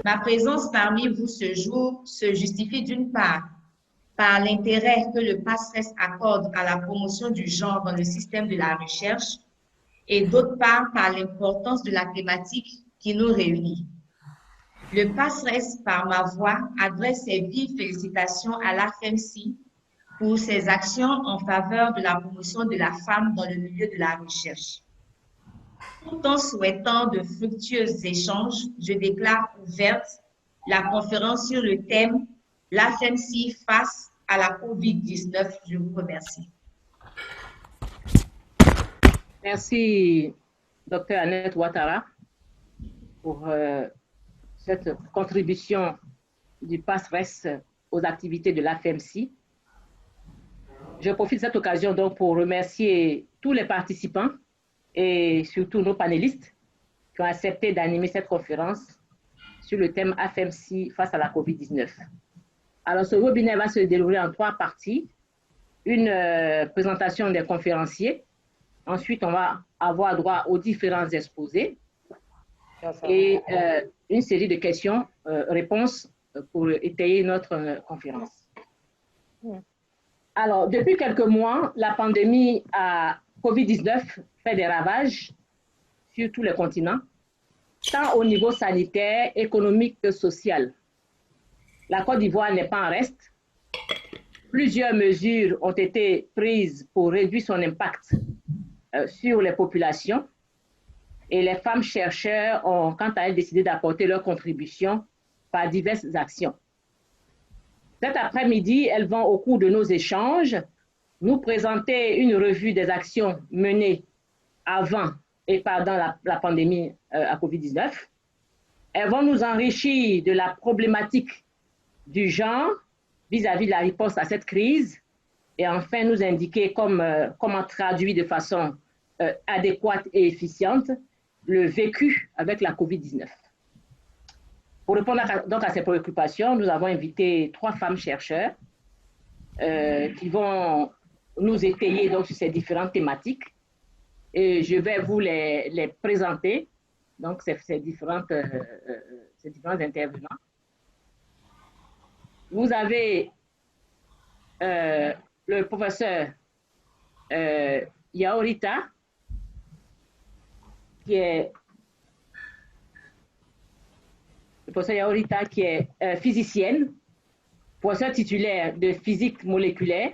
Ma présence parmi vous ce jour se justifie d'une part par l'intérêt que le PASRES accorde à la promotion du genre dans le système de la recherche et d'autre part par l'importance de la thématique qui nous réunit. Le PASRES, par ma voix, adresse ses vives félicitations à l'AFEMSI pour ses actions en faveur de la promotion de la femme dans le milieu de la recherche. Tout en souhaitant de fructueux échanges, je déclare ouverte la conférence sur le thème « L'AFEMSI face à la COVID-19 ». Je vous remercie. Merci, Dr. Annette Ouattara, pour cette contribution du PASRES aux activités de l'AFEMSI. Je profite de cette occasion donc pour remercier tous les participants et surtout nos panélistes qui ont accepté d'animer cette conférence sur le thème AFEMSI face à la COVID-19. Alors, ce webinaire va se dérouler en 3 parties. Une présentation des conférenciers. Ensuite, on va avoir droit aux différents exposés et une série de questions-réponses pour étayer notre conférence. Alors, depuis quelques mois, la pandémie à COVID-19 fait des ravages sur tous les continents, tant au niveau sanitaire, économique que social. La Côte d'Ivoire n'est pas en reste. Plusieurs mesures ont été prises pour réduire son impact sur les populations et les femmes chercheurs ont quant à elles décidé d'apporter leur contribution par diverses actions. Cet après-midi, elles vont au cours de nos échanges nous présenter une revue des actions menées avant et pendant la pandémie à COVID-19. Elles vont nous enrichir de la problématique du genre vis-à-vis de la réponse à cette crise et enfin nous indiquer comment traduire de façon adéquate et efficiente le vécu avec la COVID-19. Pour répondre donc à ces préoccupations, nous avons invité 3 femmes chercheurs qui vont nous étayer donc sur ces différentes thématiques et je vais vous les présenter, donc ces différents intervenants. Vous avez le professeur Yaorita, qui est physicienne, professeur titulaire de physique moléculaire,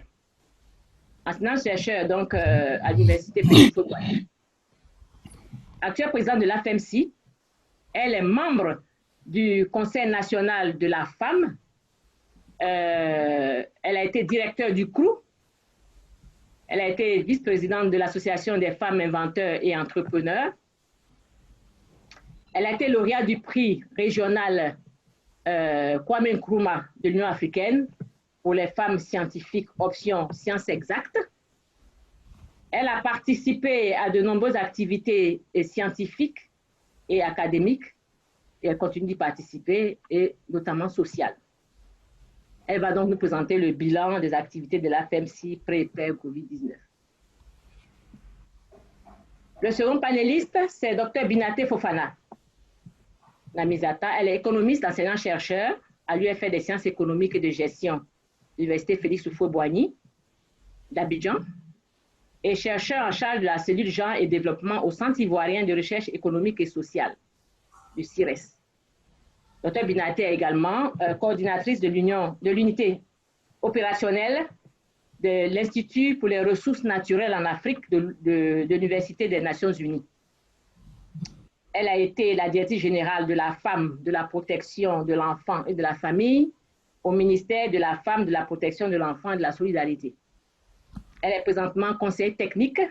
enseignant-chercheur donc à l'université Félix-Houphouët-Boigny. Actuelle présidente de l'AFEMSI, elle est membre du Conseil national de la femme. Elle a été directeur du CRU. Elle a été vice-présidente de l'Association des femmes inventeurs et entrepreneurs. Elle a été lauréate du prix régional Kwame Nkrumah de l'Union africaine pour les femmes scientifiques option sciences exactes. Elle a participé à de nombreuses activités scientifiques et académiques et elle continue d'y participer, et notamment sociales. Elle va donc nous présenter le bilan des activités de l'AFEMSI pré-COVID-19. Le second panéliste, c'est Dr Binaté Fofana Namizata. Elle est économiste, enseignant-chercheur à l'UFR des sciences économiques et de gestion de l'Université Félix-Houphouët-Boigny d'Abidjan et chercheur en charge de la cellule genre et développement au Centre ivoirien de recherche économique et sociale, du CIRES. Dr Binaté est également coordinatrice de l'unité opérationnelle de l'Institut pour les ressources naturelles en Afrique de l'Université des Nations Unies. Elle a été la directrice générale de la femme, de la protection de l'enfant et de la famille au ministère de la femme, de la protection de l'enfant et de la solidarité. Elle est présentement conseillère technique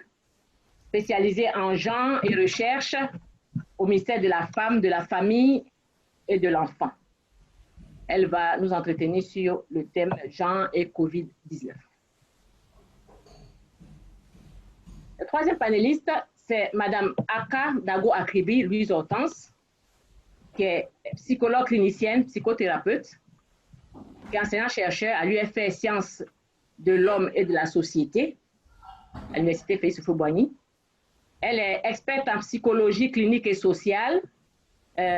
spécialisée en genre et recherche au ministère de la femme, de la famille et de l'enfant. Elle va nous entretenir sur le thème genre et COVID-19. Le troisième panéliste, c'est Mme Aka Dago Akribi, Louise Hortense, qui est psychologue clinicienne, psychothérapeute, qui est enseignant-chercheur à l'UFR Sciences de l'Homme et de la Société, à l'Université Félix-Houphouët-Boigny. Elle est experte en psychologie clinique et sociale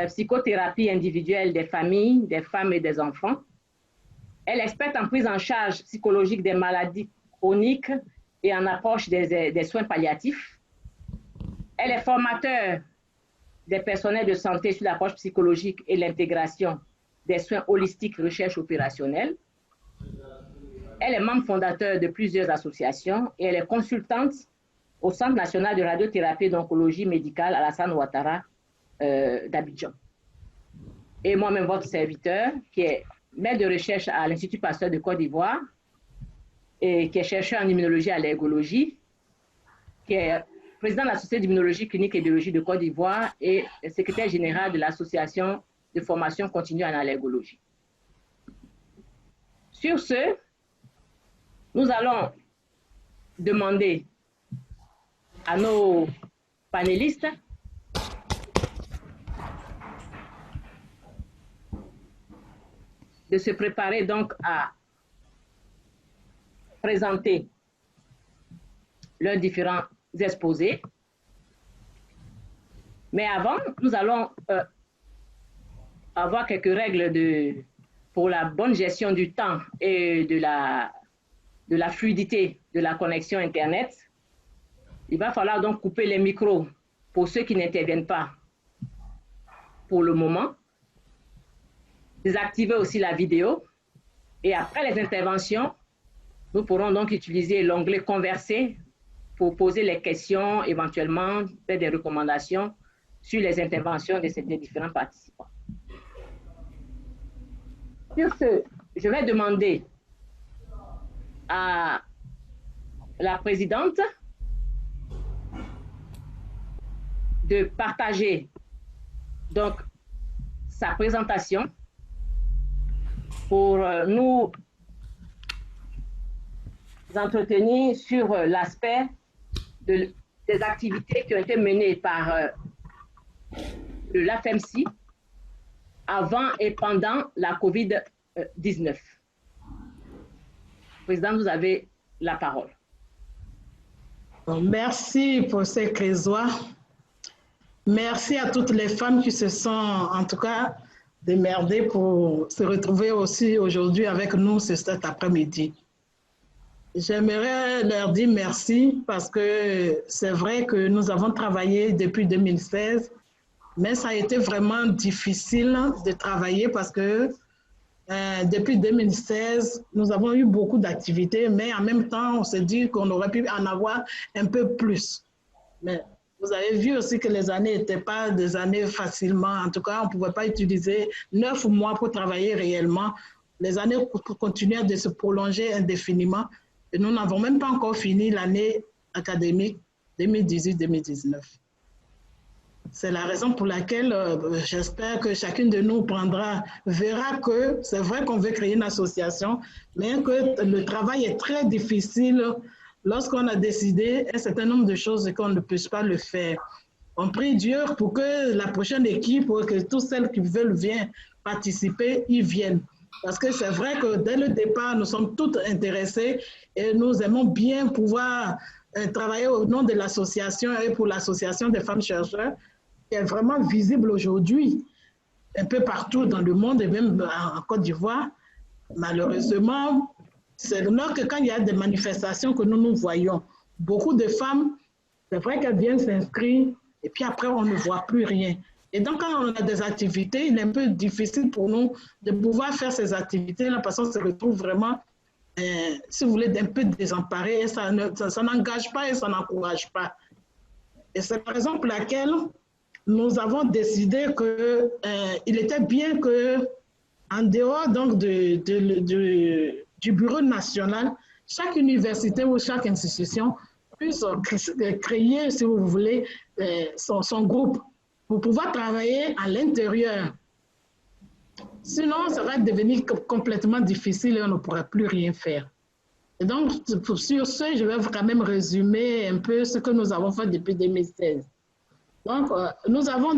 psychothérapie individuelle des familles, des femmes et des enfants. Elle est experte en prise en charge psychologique des maladies chroniques et en approche des soins palliatifs. Elle est formateur des personnels de santé sur l'approche psychologique et l'intégration des soins holistiques recherche opérationnelle. Elle est membre fondateur de plusieurs associations et elle est consultante au Centre national de radiothérapie et d'oncologie médicale Alassane Ouattara d'Abidjan. Et moi-même, votre serviteur, qui est maître de recherche à l'Institut Pasteur de Côte d'Ivoire et qui est chercheur en immunologie et allergologie, qui est président de la Société d'immunologie clinique et biologie de Côte d'Ivoire et secrétaire général de l'Association de formation continue en allergologie. Sur ce, nous allons demander à nos panélistes de se préparer donc à présenter leurs différents exposés. Mais avant, nous allons avoir quelques règles pour la bonne gestion du temps et de la fluidité de la connexion Internet. Il va falloir donc couper les micros pour ceux qui n'interviennent pas pour le moment. Désactiver aussi la vidéo. Et après les interventions, nous pourrons donc utiliser l'onglet « Converser » pour poser les questions, éventuellement faire des recommandations sur les interventions de ces différents participants. Sur ce, je vais demander à la présidente de partager donc sa présentation pour nous entretenir sur l'aspect des activités qui ont été menées par l'AFEMSI avant et pendant la COVID-19. Président, vous avez la parole. Merci pour ces crésois. Merci à toutes les femmes qui se sont, en tout cas, démerdées pour se retrouver aussi aujourd'hui avec nous cet après-midi. J'aimerais leur dire merci parce que c'est vrai que nous avons travaillé depuis 2016, mais ça a été vraiment difficile de travailler parce que depuis 2016, nous avons eu beaucoup d'activités, mais en même temps, on s'est dit qu'on aurait pu en avoir un peu plus. Mais vous avez vu aussi que les années n'étaient pas des années facilement. En tout cas, on ne pouvait pas utiliser 9 mois pour travailler réellement. Les années continuaient de se prolonger indéfiniment. Et nous n'avons même pas encore fini l'année académique 2018-2019. C'est la raison pour laquelle j'espère que chacune de nous verra que c'est vrai qu'on veut créer une association, mais que le travail est très difficile lorsqu'on a décidé un certain nombre de choses et qu'on ne puisse pas le faire. On prie Dieu pour que la prochaine équipe, pour que toutes celles qui veulent bien participer, y viennent. Parce que c'est vrai que dès le départ, nous sommes toutes intéressées et nous aimons bien pouvoir travailler au nom de l'association et pour l'association des femmes chercheurs, qui est vraiment visible aujourd'hui, un peu partout dans le monde et même en Côte d'Ivoire. Malheureusement, c'est que quand il y a des manifestations que nous voyons, beaucoup de femmes, c'est vrai qu'elles viennent s'inscrire et puis après, on ne voit plus rien. Et donc, quand on a des activités, il est un peu difficile pour nous de pouvoir faire ces activités-là parce qu'on se retrouve vraiment, si vous voulez, un peu désemparés et ça n'engage pas et ça n'encourage pas. Et c'est la raison pour laquelle nous avons décidé qu'il était bien qu'en dehors donc, du bureau national, chaque université ou chaque institution puisse créer, si vous voulez, son groupe pour pouvoir travailler à l'intérieur. Sinon, ça va devenir complètement difficile et on ne pourra plus rien faire. Et donc, sur ce, je vais quand même résumer un peu ce que nous avons fait depuis 2016. Donc, nous avons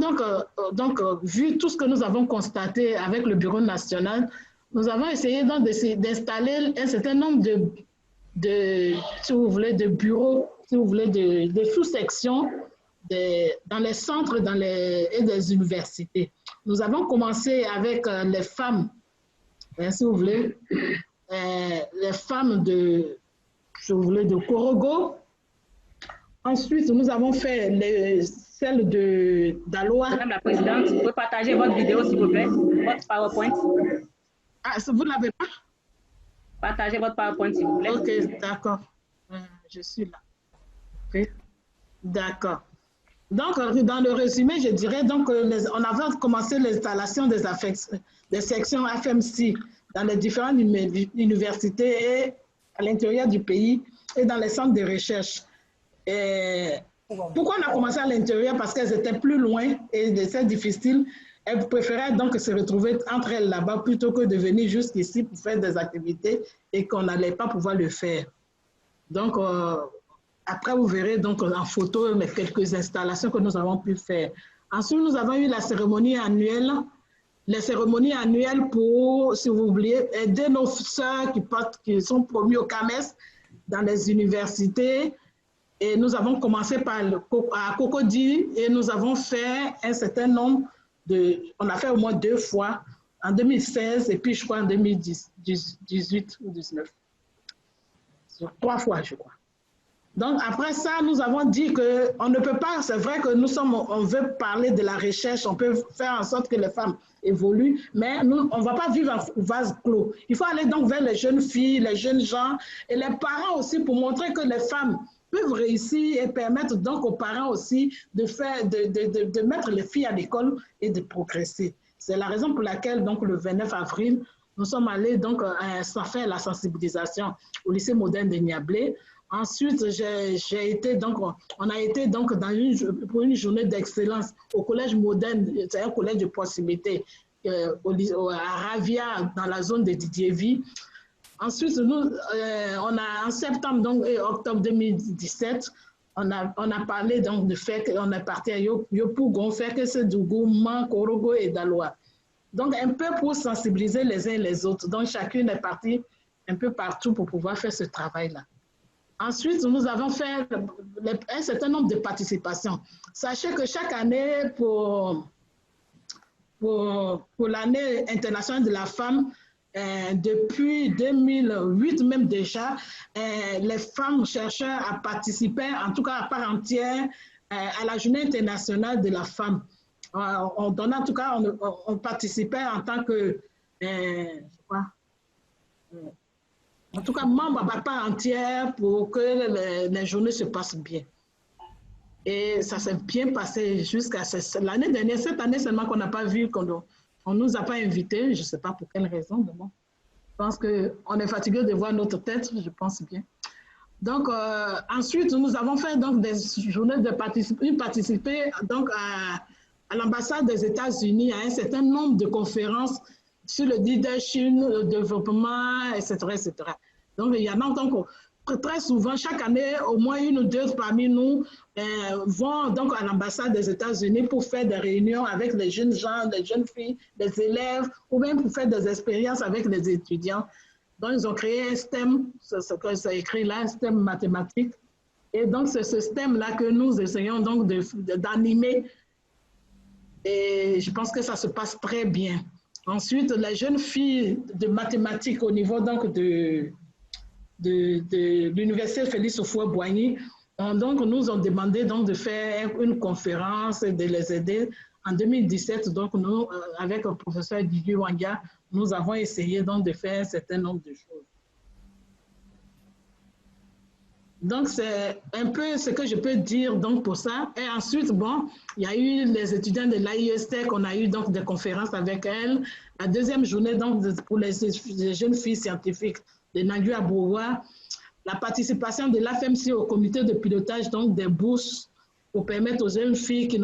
donc vu tout ce que nous avons constaté avec le bureau national. Nous avons essayé donc d'installer un certain nombre si vous voulez, de bureaux, si vous voulez, de sous-sections dans les centres et des universités. Nous avons commencé avec les femmes, si vous voulez, les femmes de Korogo. Ensuite, nous avons fait celle d'Aloa. Madame la Présidente, vous pouvez partager votre vidéo, s'il vous plaît, votre PowerPoint. Ah, vous ne l'avez pas? Partagez votre PowerPoint, s'il vous plaît. Ok, d'accord. Je suis là. Okay. D'accord. Donc, dans le résumé, je dirais donc on avait commencé l'installation des sections FMC dans les différentes universités et à l'intérieur du pays et dans les centres de recherche. Et pourquoi on a commencé à l'intérieur? Parce qu'elles étaient plus loin et c'est difficile. Elles préféraient donc se retrouver entre elles là-bas plutôt que de venir jusqu'ici pour faire des activités et qu'on n'allait pas pouvoir le faire. Donc, après, vous verrez donc en photo les quelques installations que nous avons pu faire. Ensuite, nous avons eu la cérémonie annuelle. Les cérémonies annuelles pour, si vous voulez, aider nos sœurs qui sont promues au CAMES dans les universités. Et nous avons commencé à Cocody et nous avons fait un certain nombre on a fait au moins 2 fois, en 2016 et puis je crois en 2018 ou 2019. 3 fois, je crois. Donc, après ça, nous avons dit qu'on ne peut pas, c'est vrai que on veut parler de la recherche, on peut faire en sorte que les femmes évoluent, mais nous, on ne va pas vivre en vase clos. Il faut aller donc vers les jeunes filles, les jeunes gens et les parents aussi pour montrer que les femmes peuvent réussir et permettre donc aux parents aussi de mettre les filles à l'école et de progresser. C'est la raison pour laquelle donc le 29 avril, nous sommes allés donc faire la sensibilisation au lycée moderne de Niablé. Ensuite, on a été donc pour une journée d'excellence au collège moderne, c'est un collège de proximité à Ravia dans la zone de Didier-Vie. Ensuite, en septembre donc, et octobre 2017, on a parlé donc du fait qu'on est parti à Yopougon, fait que c'est Dougou, Man, Korogo et Daloa. Donc, un peu pour sensibiliser les uns et les autres. Donc, chacune est partie un peu partout pour pouvoir faire ce travail-là. Ensuite, nous avons fait un certain nombre de participations. Sachez que chaque année, pour l'année internationale de la femme, depuis 2008 même déjà, les femmes chercheurs à participer, en tout cas à part entière, à la journée internationale de la femme. On participait en tant que, en tout cas, membre à part entière pour que les journées se passent bien. Et ça s'est bien passé jusqu'à l'année dernière. Cette année seulement qu'on n'a pas vu, on ne nous a pas invités, je ne sais pas pour quelle raison, mais bon. Je pense qu'on est fatigué de voir notre tête, je pense bien. Donc, ensuite, nous avons fait donc, des journées de participer donc, à l'ambassade des États-Unis à un certain nombre de conférences sur le leadership, le développement, etc., etc. Donc, il y en a donc très souvent, chaque année, au moins 1 ou 2 parmi nous vont donc à l'ambassade des États-Unis pour faire des réunions avec les jeunes gens, les jeunes filles, les élèves, ou même pour faire des expériences avec les étudiants. Donc, ils ont créé un STEM, ce que c'est écrit là, un STEM mathématique. Et donc, c'est ce STEM-là que nous essayons donc d'animer. Et je pense que ça se passe très bien. Ensuite, les jeunes filles de mathématiques au niveau donc de l'université Félix Houphouët-Boigny, donc nous ont demandé donc de faire une conférence et de les aider. En 2017, donc nous, avec le professeur Didier Wanga, nous avons essayé donc de faire un certain nombre de choses. Donc, c'est un peu ce que je peux dire donc pour ça. Et ensuite, bon, il y a eu les étudiants de l'AISTEC, on a eu donc des conférences avec elles. La deuxième journée, donc, pour les jeunes filles scientifiques de Nagui Abouwa, la participation de l'AFMC au comité de pilotage donc des bourses pour permettre aux jeunes filles qui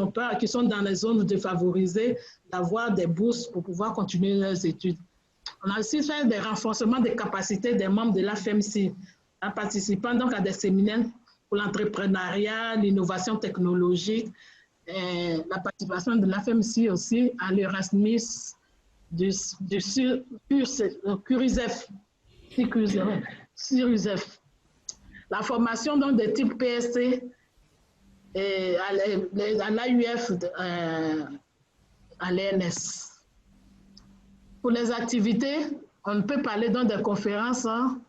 sont dans les zones défavorisées d'avoir des bourses pour pouvoir continuer leurs études. On a aussi fait des renforcements des capacités des membres de l'AFMC en participant donc à des séminaires pour l'entrepreneuriat, l'innovation technologique, et la participation de l'AFMC aussi à l'Erasmus du CURISEF. La formation donc des types PSC et à l'AUF, à l'ENS. Pour les activités, on peut parler dans des conférences. Hein.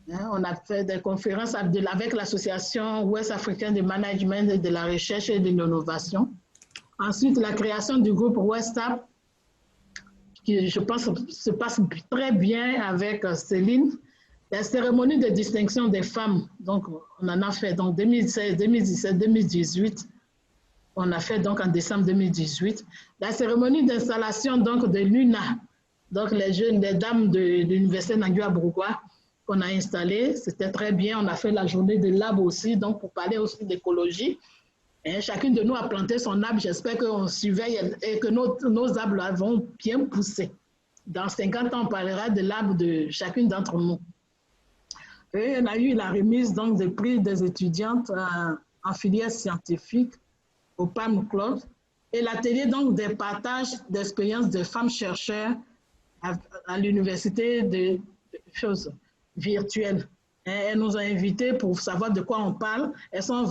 On a fait des conférences avec l'association Ouest africaine de management de la recherche et de l'innovation. Ensuite, la création du groupe WestApp, qui je pense se passe très bien avec Céline. La cérémonie de distinction des femmes, donc on en a fait donc 2016, 2017, 2018. On a fait donc en décembre 2018. La cérémonie d'installation donc de l'UNA, donc les dames de l'université Nangua-Bourgois qu'on a installées, c'était très bien. On a fait la journée de l'arbre aussi, donc pour parler aussi d'écologie. Chacune de nous a planté son arbre. J'espère qu'on surveille et que nos arbres vont bien pousser. Dans 50 ans, on parlera de l'arbre de chacune d'entre nous. Et on a eu la remise donc des prix des étudiantes en filière scientifique au PAM Club et l'atelier donc des partages d'expériences de femmes chercheurs à l'université de choses virtuelles. Elles nous ont invités pour savoir de quoi on parle. Elles sont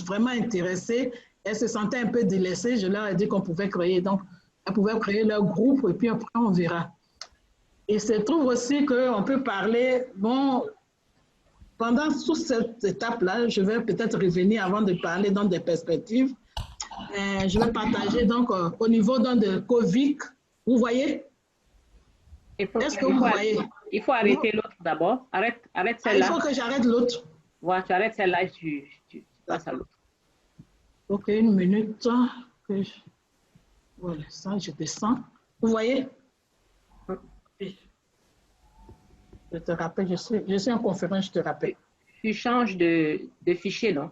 vraiment intéressées. Elles se sentaient un peu délaissées. Je leur ai dit qu'on pouvait créer. Donc, elles pouvaient créer leur groupe et puis après, on verra. Il se trouve aussi qu'on peut parler, bon, pendant toute cette étape-là, je vais peut-être revenir avant de parler dans des perspectives. Je vais partager donc au niveau donc, de Covid. Vous voyez? Est-ce que vous voyez? Il faut arrêter l'autre d'abord. Arrête celle-là. Il faut que j'arrête l'autre. Voilà, tu arrêtes celle-là et tu passes à l'autre. Ok, une minute. Voilà, ça, je descends. Vous voyez? Je te rappelle, je suis en conférence, je te rappelle. Tu changes de fichier, non?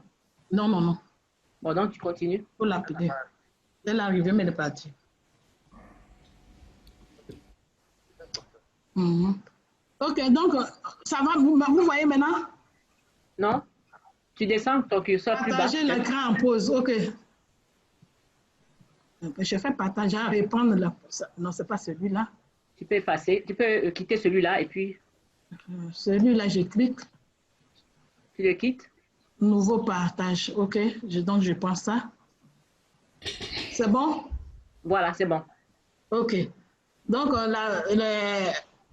Non, non, non. Bon, donc tu continues. Il faut l'appeler. Elle est arrivée, mais elle est partie. Ok, donc, ça va, vous voyez maintenant? Non? Tu descends ton curseur plus bas. Partager l'écran en pause, ok. Je fais partager, répondre. Non, ce n'est pas celui-là. Tu peux effacer, tu peux quitter celui-là et puis... Celui-là, je clique. Tu le quittes? Nouveau partage, ok. Donc, je prends ça. C'est bon? Voilà, c'est bon. Ok. Donc,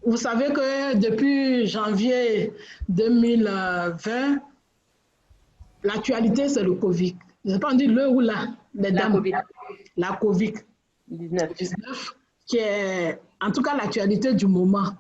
vous savez que depuis janvier 2020, l'actualité, c'est le Covid. Je ne sais pas, on dit le ou la. La COVID-19, qui est en tout cas l'actualité du moment.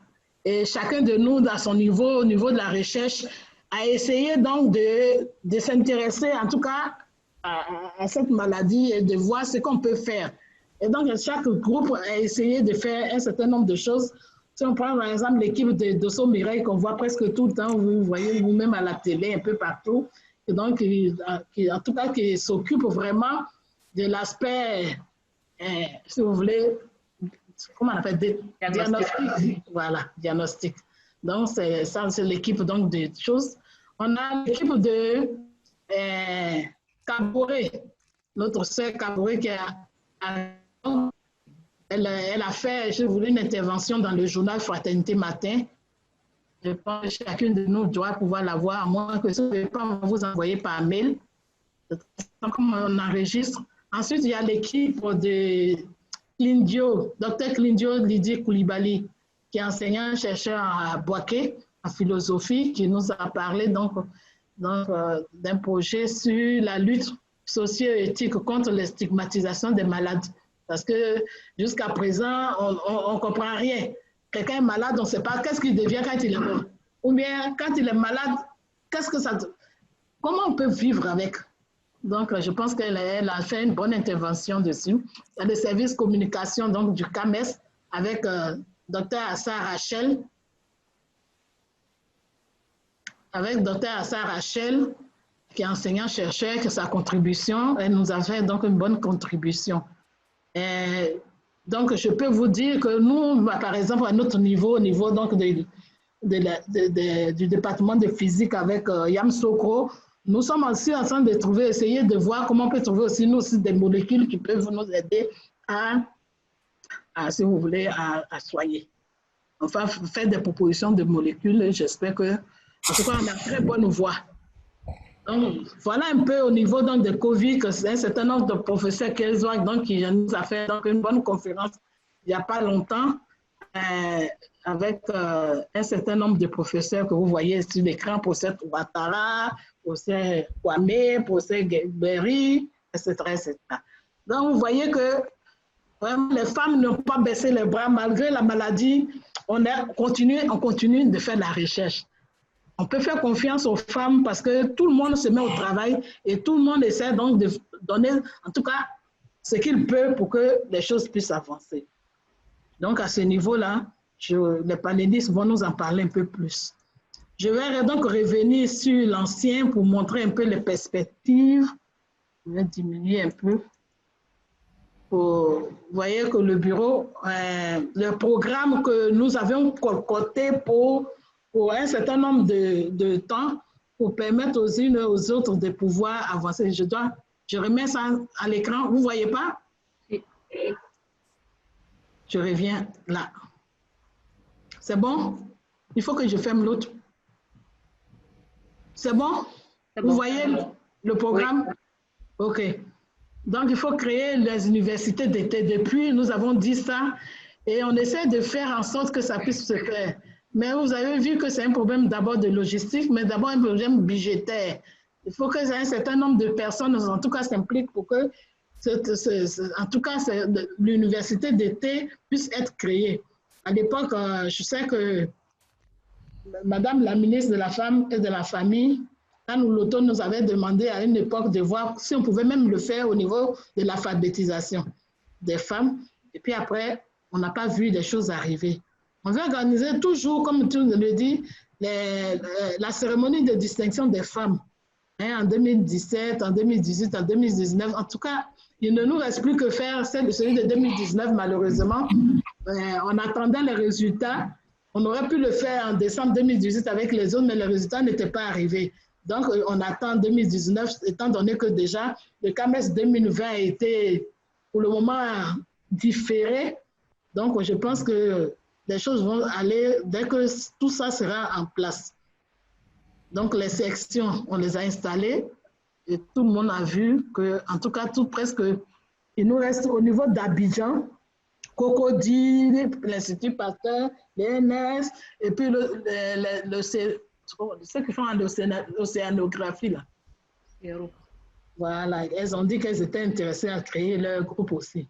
Et chacun de nous, à son niveau, au niveau de la recherche, a essayé donc de s'intéresser, en tout cas, à cette maladie et de voir ce qu'on peut faire. Et donc, chaque groupe a essayé de faire un certain nombre de choses. Si on prend par exemple l'équipe de Dosso Mireille qu'on voit presque tout le temps, vous voyez vous-même à la télé, un peu partout, et donc, en tout cas, qui s'occupe vraiment de l'aspect, si vous voulez, comment on appelle, diagnostic. Voilà, diagnostic. Donc, ça, c'est l'équipe donc de choses. On a l'équipe de Caboret, notre sœur Caboret qui elle a fait, je voulais une intervention dans le journal Fraternité Matin. Je pense que chacune de nous doit pouvoir la voir, à moins que ce ne pas vous envoyer par mail. Comme on enregistre. Ensuite, il y a l'équipe de Klindio, Dr Klindio Lydie Koulibaly, qui est enseignant-chercheur à Boaké, en philosophie, qui nous a parlé donc d'un projet sur la lutte socio-éthique contre les stigmatisations des malades. Parce que jusqu'à présent, on ne comprend rien. Quelqu'un est malade, on ne sait pas qu'est-ce qu'il devient quand il est mort. Ou bien, quand il est malade, comment on peut vivre avec? Donc, je pense qu'elle a fait une bonne intervention dessus. Il y a le service communication donc, du CAMES avec Dr Assa Rachel. Avec Dr Assa Rachel, qui est enseignant-chercheur, que sa contribution, elle nous a fait donc une bonne contribution. Donc, je peux vous dire que nous, par exemple, à notre niveau, au niveau donc du département de physique avec Yam Sokro, nous sommes aussi en train de trouver, essayer de voir comment on peut trouver aussi, nous aussi des molécules qui peuvent nous aider à si vous voulez, à soigner. Enfin, faire des propositions de molécules, j'espère que, en tout cas, on a une très bonne voie. Donc, voilà un peu au niveau donc, de Covid que c'est un certain nombre de professeurs qui nous a fait donc, une bonne conférence il n'y a pas longtemps avec un certain nombre de professeurs que vous voyez sur l'écran, professeur Ouattara, professeur Kwame, professeur Berry, etc., etc. Donc, vous voyez que vraiment, les femmes n'ont pas baissé les bras malgré la maladie. On continue de faire de la recherche. On peut faire confiance aux femmes parce que tout le monde se met au travail et tout le monde essaie donc de donner, en tout cas, ce qu'il peut pour que les choses puissent avancer. Donc, à ce niveau-là, les panélistes vont nous en parler un peu plus. Je vais donc revenir sur l'ancien pour montrer un peu les perspectives. Je vais diminuer un peu. Vous voyez que le bureau, le programme que nous avions concocté pour un certain nombre de temps pour permettre aux unes et aux autres de pouvoir avancer. Je remets ça à l'écran. Vous ne voyez pas? Je reviens là. C'est bon? Il faut que je ferme l'autre. C'est bon? Vous voyez le programme? Oui. OK. Donc, il faut créer les universités d'été. Depuis, nous avons dit ça et on essaie de faire en sorte que ça puisse se faire. Mais vous avez vu que c'est un problème d'abord de logistique, mais d'abord un problème budgétaire. Il faut que un certain nombre de personnes, en tout cas, s'impliquent pour que, en tout cas, l'université d'été puisse être créée. À l'époque, je sais que Madame la ministre de la Femme et de la Famille, l'automne nous avait demandé à une époque de voir si on pouvait même le faire au niveau de l'alphabétisation des femmes. Et puis après, on n'a pas vu des choses arriver. On veut organiser toujours, comme tu le dis, la cérémonie de distinction des femmes en 2017, en 2018, en 2019. En tout cas, il ne nous reste plus que faire celui de 2019, malheureusement. On attendait les résultats. On aurait pu le faire en décembre 2018 avec les autres, mais les résultats n'étaient pas arrivés. Donc, on attend 2019, étant donné que déjà, le CAMES 2020 a été, pour le moment, différé. Donc, je pense que les choses vont aller dès que tout ça sera en place. Donc, les sections, on les a installées et tout le monde a vu que, en tout cas, tout presque, il nous reste au niveau d'Abidjan, Cocody, l'Institut Pasteur, l'ENS, et puis ceux qui font l'océanographie, là. Voilà, elles ont dit qu'elles étaient intéressées à créer leur groupe aussi.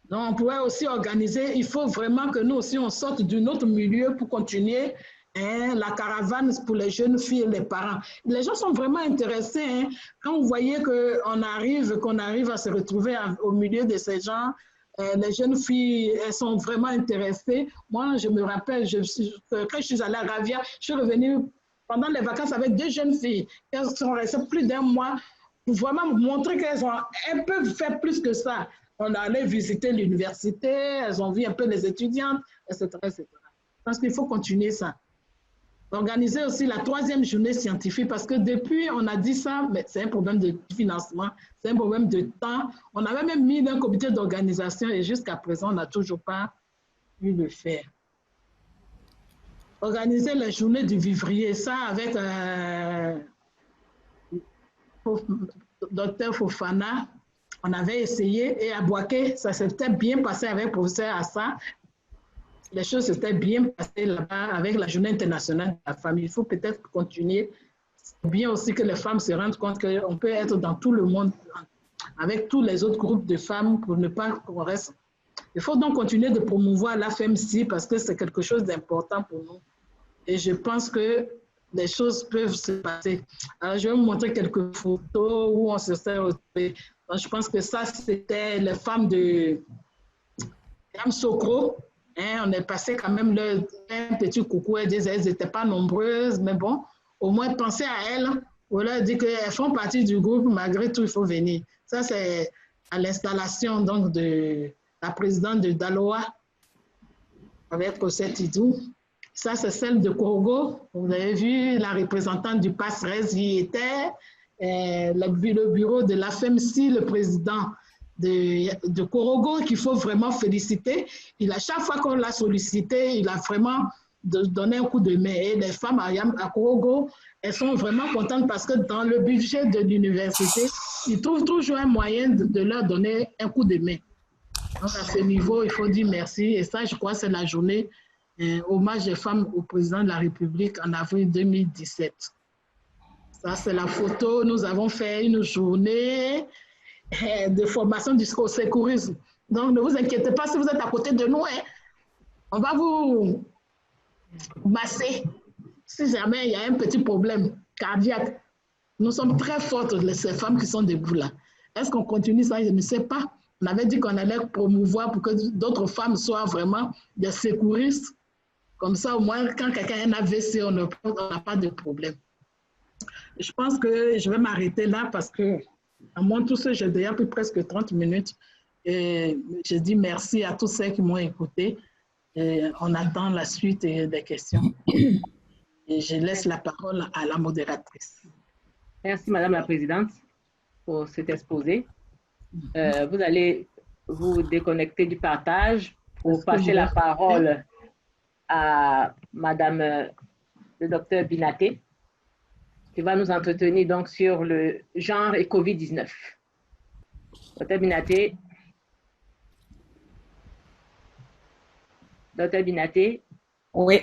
Donc, on pourrait aussi organiser, il faut vraiment que nous aussi, on sorte d'un autre milieu pour continuer la caravane pour les jeunes filles et les parents. Les gens sont vraiment intéressés. Quand vous voyez qu'on arrive à se retrouver au milieu de ces gens, les jeunes filles, elles sont vraiment intéressées. Moi, je me rappelle, quand je suis allée à Ravia, je suis revenue pendant les vacances avec 2 jeunes filles. Elles sont restées plus d'1 mois pour vraiment montrer qu'elles peuvent faire plus que ça. On allait visiter l'université, elles ont vu un peu les étudiantes, etc., etc. Parce qu'il faut continuer ça. Organiser aussi la 3e journée scientifique, parce que depuis, on a dit ça, mais c'est un problème de financement, c'est un problème de temps. On avait même mis un comité d'organisation et jusqu'à présent, on n'a toujours pas pu le faire. Organiser la journée du vivrier, ça avec Dr Fofana, on avait essayé, et à Boaké, ça s'était bien passé avec le professeur Assa. Les choses s'étaient bien passées là-bas avec la Journée internationale de la femme. Il faut peut-être continuer. C'est bien aussi que les femmes se rendent compte qu'on peut être dans tout le monde avec tous les autres groupes de femmes pour ne pas qu'on reste. Il faut donc continuer de promouvoir la FEMC parce que c'est quelque chose d'important pour nous. Et je pense que les choses peuvent se passer. Alors, je vais vous montrer quelques photos où on se sert. Donc, je pense que ça, c'était les femmes de Sokro. On est passé quand même un petit coucou. Elles disaient qu'elles n'étaient pas nombreuses, mais bon, au moins pensez à elles. On leur dit qu'elles font partie du groupe, malgré tout, il faut venir. Ça, c'est à l'installation donc de la présidente de Daloa avec Cosette Idou. Ça, c'est celle de Korogo. Vous avez vu, la représentante du PASRES y était. Le bureau de la FEMC, le président de Korogo, qu'il faut vraiment féliciter. Chaque fois qu'on l'a sollicité, il a vraiment de donner un coup de main. Et les femmes à Korogo, elles sont vraiment contentes parce que dans le budget de l'université, ils trouvent toujours un moyen de leur donner un coup de main. Donc, à ce niveau, il faut dire merci. Et ça, je crois, c'est la journée hommage des femmes au président de la République en avril 2017. Ça, c'est la photo. Nous avons fait une journée de formation du secourisme. Donc, ne vous inquiétez pas si vous êtes à côté de nous. Hein, on va vous masser si jamais il y a un petit problème cardiaque. Nous sommes très fortes, ces femmes qui sont debout là. Est-ce qu'on continue ça? Je ne sais pas. On avait dit qu'on allait promouvoir pour que d'autres femmes soient vraiment des secouristes. Comme ça, au moins, quand quelqu'un a un AVC, on n'a pas de problème. Je pense que je vais m'arrêter là parce que, à moi, tout ça, j'ai déjà pris presque 30 minutes. Et je dis merci à tous ceux qui m'ont écouté. Et on attend la suite des questions. Et je laisse la parole à la modératrice. Merci, Madame la Présidente, pour cet exposé. Vous allez vous déconnecter du partage pour passer la parole à Madame le docteur Binaté, qui va nous entretenir donc sur le genre et COVID-19. Docteur Binaté. Docteur Binaté. Oui,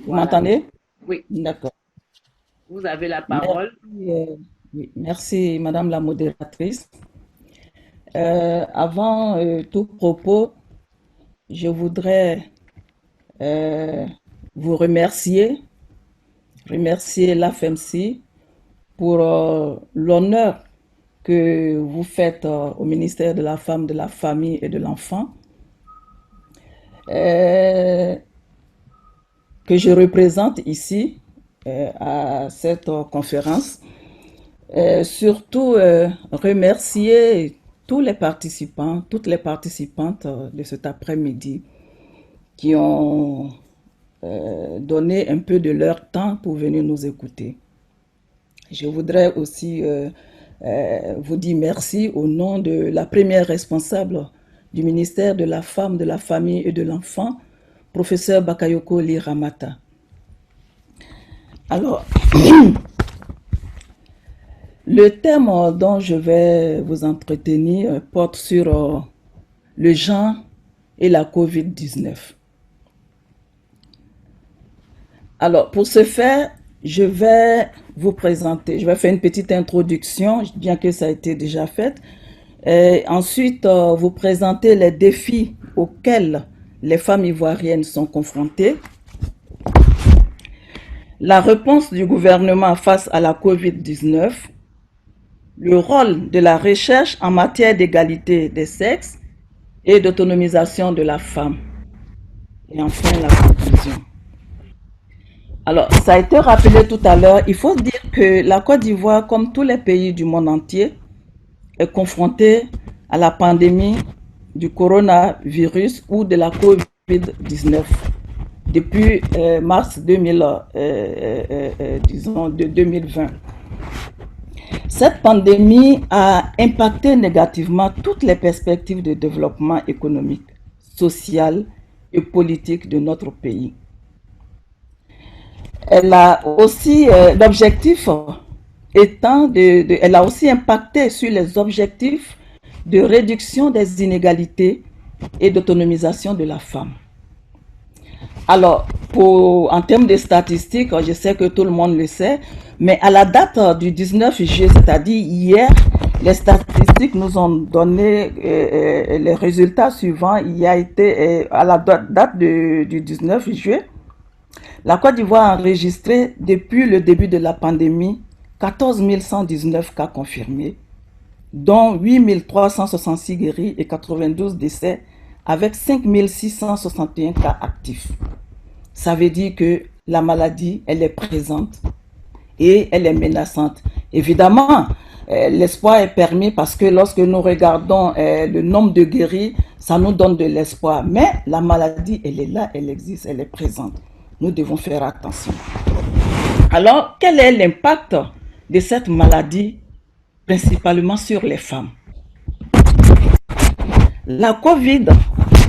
vous m'entendez? Oui. D'accord. Vous avez la parole. Merci, Madame la modératrice. Avant tout propos, je voudrais vous remercier l'AFEMSI pour l'honneur que vous faites au ministère de la Femme, de la Famille et de l'Enfant, que je représente ici à cette conférence. Surtout remercier tous les participants, toutes les participantes de cet après-midi qui ont donné un peu de leur temps pour venir nous écouter. Je voudrais aussi vous dire merci au nom de la première responsable du ministère de la Femme, de la Famille et de l'Enfant, professeur Bakayoko Liramata. Alors, le thème dont je vais vous entretenir porte sur le genre et la COVID-19. Alors, pour ce faire, je vais vous présenter, je vais faire une petite introduction, bien que ça a été déjà fait. Et ensuite, vous présenter les défis auxquels les femmes ivoiriennes sont confrontées, la réponse du gouvernement face à la COVID-19, le rôle de la recherche en matière d'égalité des sexes et d'autonomisation de la femme. Et enfin, la conclusion. Alors, ça a été rappelé tout à l'heure, il faut dire que la Côte d'Ivoire, comme tous les pays du monde entier, est confrontée à la pandémie du coronavirus ou de la COVID-19 depuis mars 2020. Cette pandémie a impacté négativement toutes les perspectives de développement économique, social et politique de notre pays. Elle a aussi l'objectif étant elle a aussi impacté sur les objectifs de réduction des inégalités et d'autonomisation de la femme. Alors, en termes de statistiques, je sais que tout le monde le sait, mais à la date du 19 juillet, c'est-à-dire hier, les statistiques nous ont donné les résultats suivants. Il y a été, à la date du 19 juillet, la Côte d'Ivoire a enregistré depuis le début de la pandémie 14 119 cas confirmés, dont 8 366 guéris et 92 décès, avec 5 661 cas actifs. Ça veut dire que la maladie, elle est présente et elle est menaçante. Évidemment, l'espoir est permis parce que lorsque nous regardons le nombre de guéris, ça nous donne de l'espoir. Mais la maladie, elle est là, elle existe, elle est présente. Nous devons faire attention. Alors, quel est l'impact de cette maladie, principalement sur les femmes? La COVID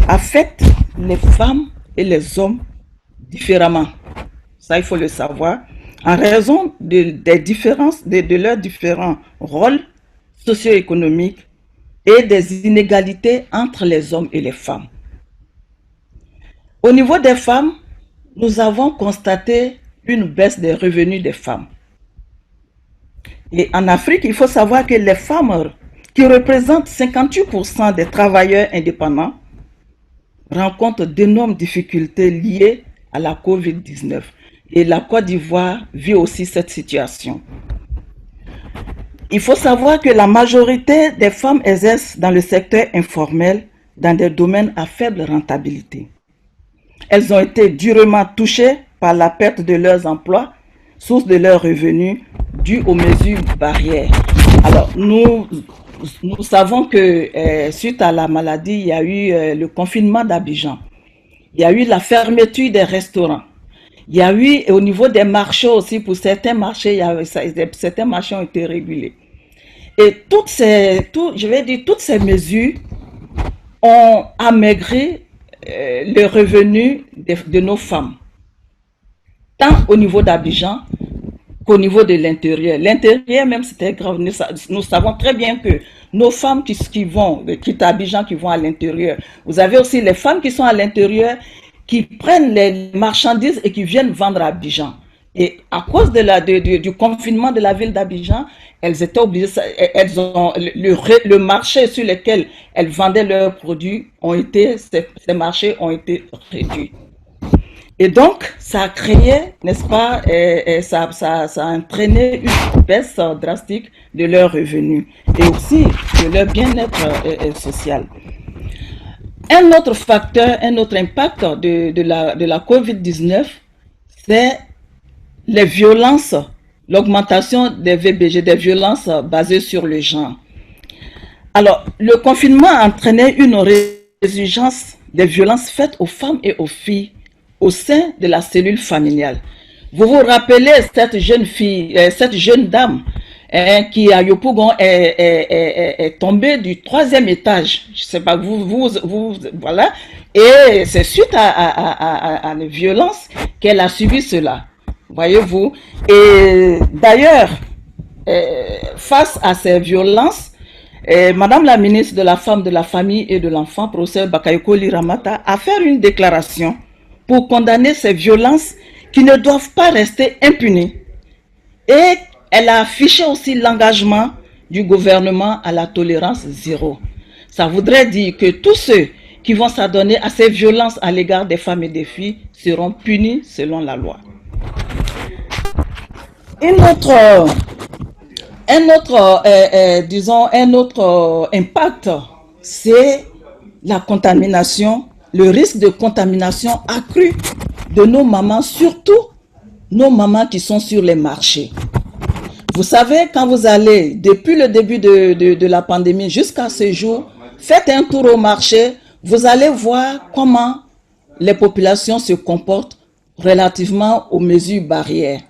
affecte les femmes et les hommes différemment. Ça, il faut le savoir. En raison des différences, de leurs différents rôles socio-économiques et des inégalités entre les hommes et les femmes. Au niveau des femmes, nous avons constaté une baisse des revenus des femmes. Et en Afrique, il faut savoir que les femmes qui représentent 58% des travailleurs indépendants rencontrent d'énormes difficultés liées à la COVID-19. Et la Côte d'Ivoire vit aussi cette situation. Il faut savoir que la majorité des femmes exercent dans le secteur informel dans des domaines à faible rentabilité. Elles ont été durement touchées par la perte de leurs emplois, source de leurs revenus, due aux mesures barrières. Alors, nous savons que suite à la maladie, il y a eu le confinement d'Abidjan. Il y a eu la fermeture des restaurants. Il y a eu, au niveau des marchés aussi, pour certains marchés, certains marchés ont été régulés. Et toutes ces mesures ont amaigri le revenu de nos femmes, tant au niveau d'Abidjan qu'au niveau de l'intérieur. L'intérieur même, c'était grave. Nous savons très bien que nos femmes qui quittent Abidjan, qui vont à l'intérieur, vous avez aussi les femmes qui sont à l'intérieur, qui prennent les marchandises et qui viennent vendre à Abidjan. Et à cause du confinement de la ville d'Abidjan, elles étaient obligées, le marché sur lequel elles vendaient leurs produits, ces marchés ont été réduits. Et donc, ça a créé, n'est-ce pas, ça a entraîné une baisse drastique de leurs revenus et aussi de leur bien-être social. Un autre facteur, un autre impact de la COVID-19, c'est les violences, l'augmentation des VBG, des violences basées sur le genre. Alors, le confinement a entraîné une résurgence des violences faites aux femmes et aux filles au sein de la cellule familiale. Vous vous rappelez cette jeune fille, cette jeune dame qui à Yopougon est tombée du 3e étage. Je sais pas, voilà. Et c'est suite à la violence qu'elle a subi cela. Voyez-vous. Et d'ailleurs, face à ces violences, Madame la ministre de la Femme, de la Famille et de l'Enfant, professeur Bakayoko Liramata, a fait une déclaration pour condamner ces violences qui ne doivent pas rester impunies. Et elle a affiché aussi l'engagement du gouvernement à la tolérance zéro. Ça voudrait dire que tous ceux qui vont s'adonner à ces violences à l'égard des femmes et des filles seront punis selon la loi. Un autre impact, c'est la contamination, le risque de contamination accru de nos mamans, surtout nos mamans qui sont sur les marchés. Vous savez, quand vous allez, depuis le début de la pandémie jusqu'à ce jour, faites un tour au marché, vous allez voir comment les populations se comportent relativement aux mesures barrières.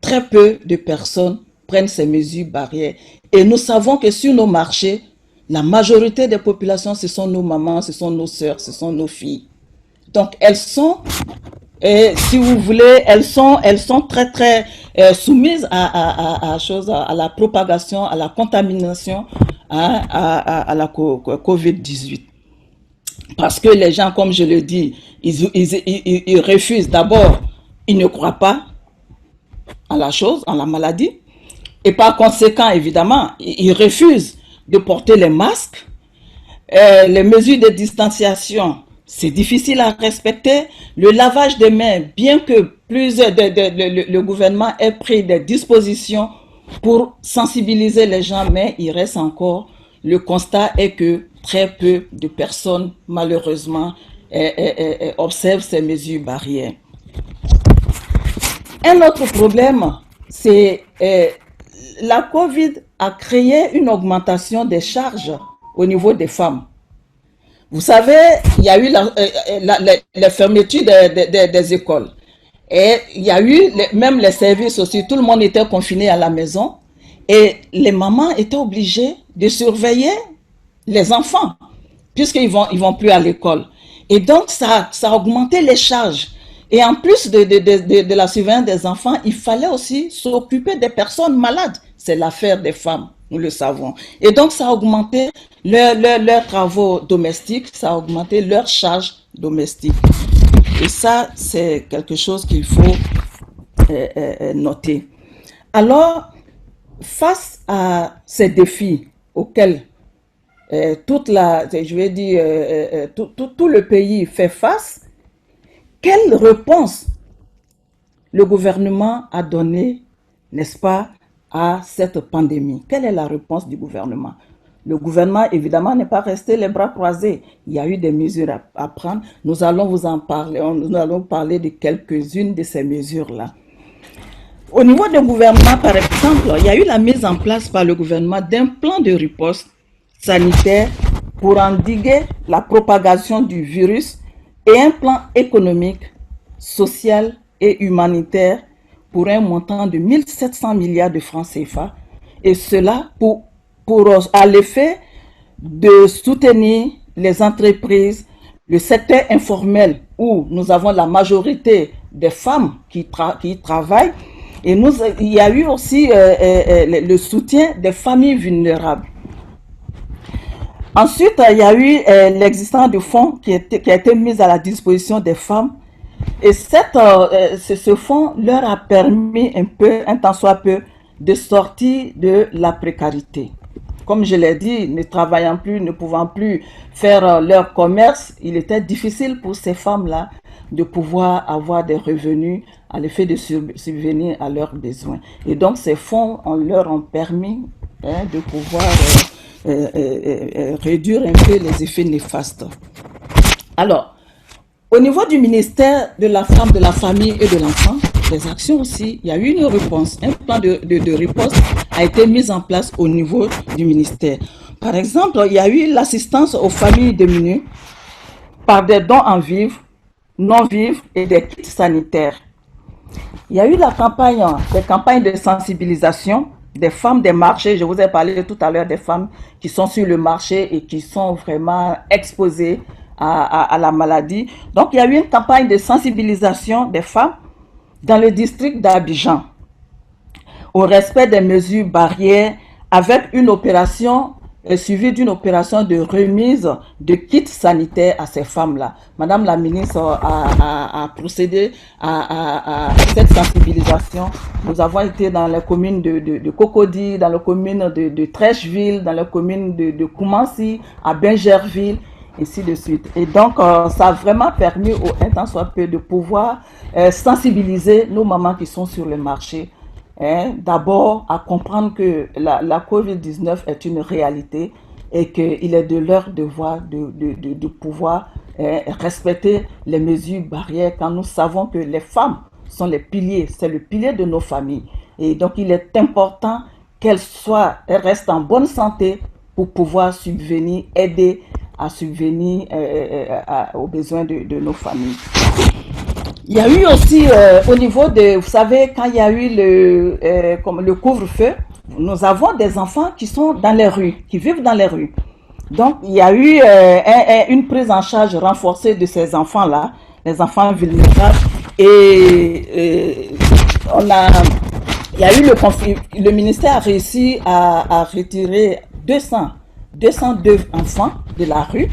Très peu de personnes prennent ces mesures barrières. Et nous savons que sur nos marchés, la majorité des populations, ce sont nos mamans, ce sont nos sœurs, ce sont nos filles. Donc, elles sont, si vous voulez, elles sont très, très soumises à la propagation, à la contamination, à la COVID-18. Parce que les gens, comme je le dis, ils refusent d'abord, ils ne croient pas à la chose, à la maladie. Et par conséquent, évidemment, ils refusent de porter les masques. Les mesures de distanciation, c'est difficile à respecter. Le lavage des mains, bien que le gouvernement ait pris des dispositions pour sensibiliser les gens, mais il reste encore, le constat est que très peu de personnes, malheureusement, observent ces mesures barrières. Un autre problème, c'est la COVID a créé une augmentation des charges au niveau des femmes. Vous savez, il y a eu la fermeture des écoles. Et il y a eu même les services aussi. Tout le monde était confiné à la maison. Et les mamans étaient obligées de surveiller les enfants, puisqu'ils vont plus à l'école. Et donc, ça a augmenté les charges. Et en plus de la surveillance des enfants, il fallait aussi s'occuper des personnes malades. C'est l'affaire des femmes, nous le savons. Et donc, ça a augmenté leurs travaux domestiques, ça a augmenté leurs charges domestiques. Et ça, c'est quelque chose qu'il faut noter. Alors, face à ces défis auxquels tout le pays fait face, quelle réponse le gouvernement a donnée, n'est-ce pas, à cette pandémie? Quelle est la réponse du gouvernement? Le gouvernement, évidemment, n'est pas resté les bras croisés. Il y a eu des mesures à prendre. Nous allons vous en parler. Nous allons parler de quelques-unes de ces mesures-là. Au niveau du gouvernement, par exemple, il y a eu la mise en place par le gouvernement d'un plan de riposte sanitaire pour endiguer la propagation du virus et un plan économique, social et humanitaire pour un montant de 1 700 milliards de francs CFA. Et cela à l'effet de soutenir les entreprises, le secteur informel où nous avons la majorité des femmes qui travaillent. Et il y a eu aussi le soutien des familles vulnérables. Ensuite, il y a eu l'existence du fonds qui a été mis à la disposition des femmes. Et ce fonds leur a permis un tant soit peu, de sortir de la précarité. Comme je l'ai dit, ne travaillant plus, ne pouvant plus faire leur commerce, il était difficile pour ces femmes-là de pouvoir avoir des revenus à l'effet de subvenir à leurs besoins. Et donc, ces fonds leur ont permis de pouvoir réduire un peu les effets néfastes. Alors, au niveau du ministère de la Femme, de la Famille et de l'Enfant, les actions aussi, il y a eu une réponse. Un plan de réponse a été mis en place au niveau du ministère. Par exemple, il y a eu l'assistance aux familles démunies par des dons en vivres, non vivres et des kits sanitaires. Il y a eu des campagnes de sensibilisation des femmes des marchés. Je vous ai parlé tout à l'heure des femmes qui sont sur le marché et qui sont vraiment exposées à la maladie. Donc, il y a eu une campagne de sensibilisation des femmes dans le district d'Abidjan au respect des mesures barrières avec une opération suivie d'une opération de remise de kits sanitaires à ces femmes-là. Madame la ministre a procédé à cette sensibilisation. Nous avons été dans les communes de Cocody, dans les communes de Trècheville, dans les communes de Koumansi, à Bingerville, ainsi de suite. Et donc, ça a vraiment permis un tant soit peu de pouvoir sensibiliser nos mamans qui sont sur le marché. D'abord, à comprendre que la COVID-19 est une réalité et qu'il est de leur devoir de pouvoir respecter les mesures barrières quand nous savons que les femmes sont les piliers, c'est le pilier de nos familles. Et donc, il est important qu'elles restent en bonne santé pour pouvoir aider à subvenir aux besoins de nos familles. Il y a eu aussi au niveau vous savez, quand il y a eu le couvre-feu, nous avons des enfants qui sont dans les rues, qui vivent dans les rues. Donc, il y a eu une prise en charge renforcée de ces enfants-là, les enfants vulnérables. Et il y a eu le ministère a réussi à retirer 202 enfants de la rue,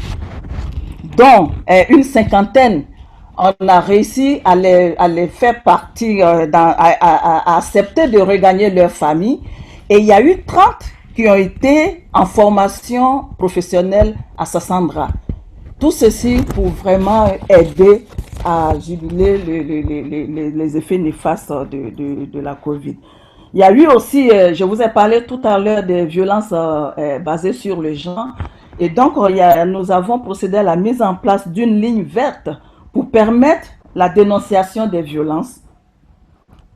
dont une cinquantaine, on a réussi à les faire partir, à accepter de regagner leur famille. Et il y a eu 30 qui ont été en formation professionnelle à Sassandra. Tout ceci pour vraiment aider à juguler les effets néfastes de la COVID. Il y a eu aussi, je vous ai parlé tout à l'heure des violences basées sur le genre. Et donc, nous avons procédé à la mise en place d'une ligne verte pour permettre la dénonciation des violences,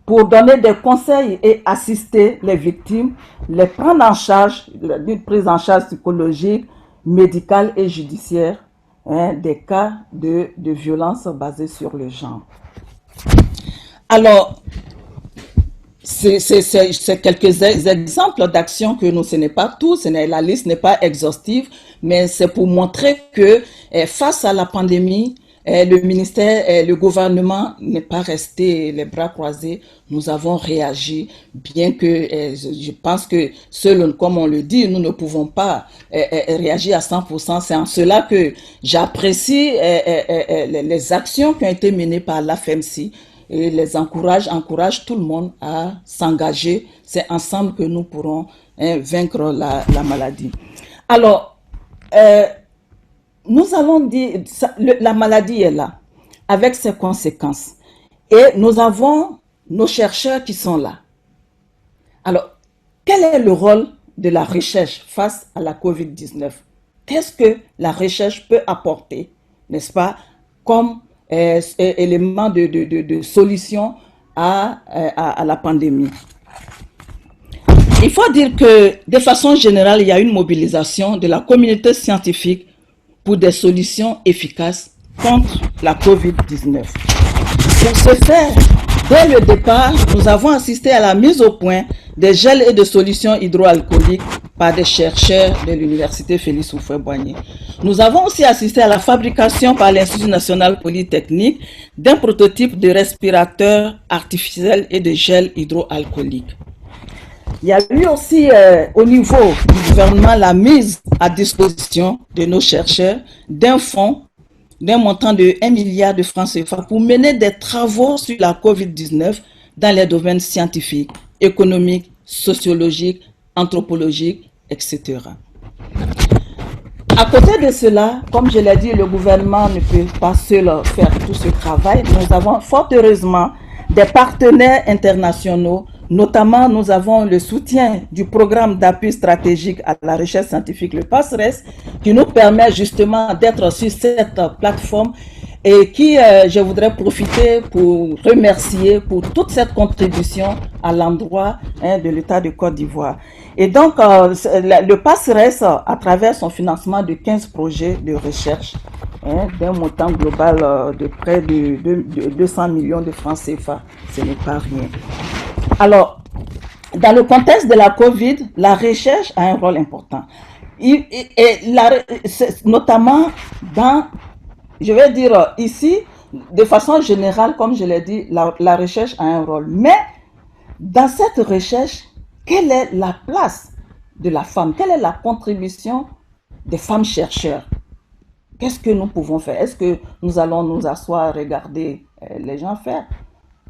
pour donner des conseils et assister les victimes, les prendre en charge, d'une prise en charge psychologique, médicale et judiciaire, des cas de violence basée sur le genre. Alors, c'est quelques exemples d'actions que ce n'est pas tout, la liste n'est pas exhaustive, mais c'est pour montrer que face à la pandémie, le ministère, le gouvernement n'est pas resté les bras croisés. Nous avons réagi, bien que je pense que seul, comme on le dit, nous ne pouvons pas réagir à 100%. C'est en cela que j'apprécie les actions qui ont été menées par l'AFMC et les encourage tout le monde à s'engager. C'est ensemble que nous pourrons vaincre la maladie. Alors, nous allons dire, la maladie est là, avec ses conséquences. Et nous avons nos chercheurs qui sont là. Alors, quel est le rôle de la recherche face à la COVID-19? Qu'est-ce que la recherche peut apporter, n'est-ce pas, comme élément de solution à la pandémie? Il faut dire que, de façon générale, il y a une mobilisation de la communauté scientifique pour des solutions efficaces contre la COVID-19. Pour ce faire, dès le départ, nous avons assisté à la mise au point des gels et de solutions hydroalcooliques par des chercheurs de l'Université Félix Houphouët-Boigny. Nous avons aussi assisté à la fabrication par l'Institut national polytechnique d'un prototype de respirateur artificiel et de gel hydroalcoolique. Il y a eu aussi au niveau du gouvernement la mise à disposition de nos chercheurs d'un fonds d'un montant de 1 milliard de francs CFA pour mener des travaux sur la COVID-19 dans les domaines scientifiques, économiques, sociologiques, anthropologiques, etc. À côté de cela, comme je l'ai dit, le gouvernement ne peut pas seul faire tout ce travail. Nous avons fort heureusement des partenaires internationaux. Notamment, nous avons le soutien du programme d'appui stratégique à la recherche scientifique, le PASRES, qui nous permet justement d'être sur cette plateforme et qui, je voudrais profiter pour remercier pour toute cette contribution à l'endroit de l'État de Côte d'Ivoire. Et donc, le PASRES, à travers son financement de 15 projets de recherche, d'un montant global de près de 200 millions de francs CFA, ce n'est pas rien. Alors, dans le contexte de la COVID, la recherche a un rôle important. Notamment dans, je vais dire ici, de façon générale, comme je l'ai dit, la recherche a un rôle. Mais dans cette recherche, quelle est la place de la femme? Quelle est la contribution des femmes chercheurs? Qu'est-ce que nous pouvons faire? Est-ce que nous allons nous asseoir, regarder les gens faire?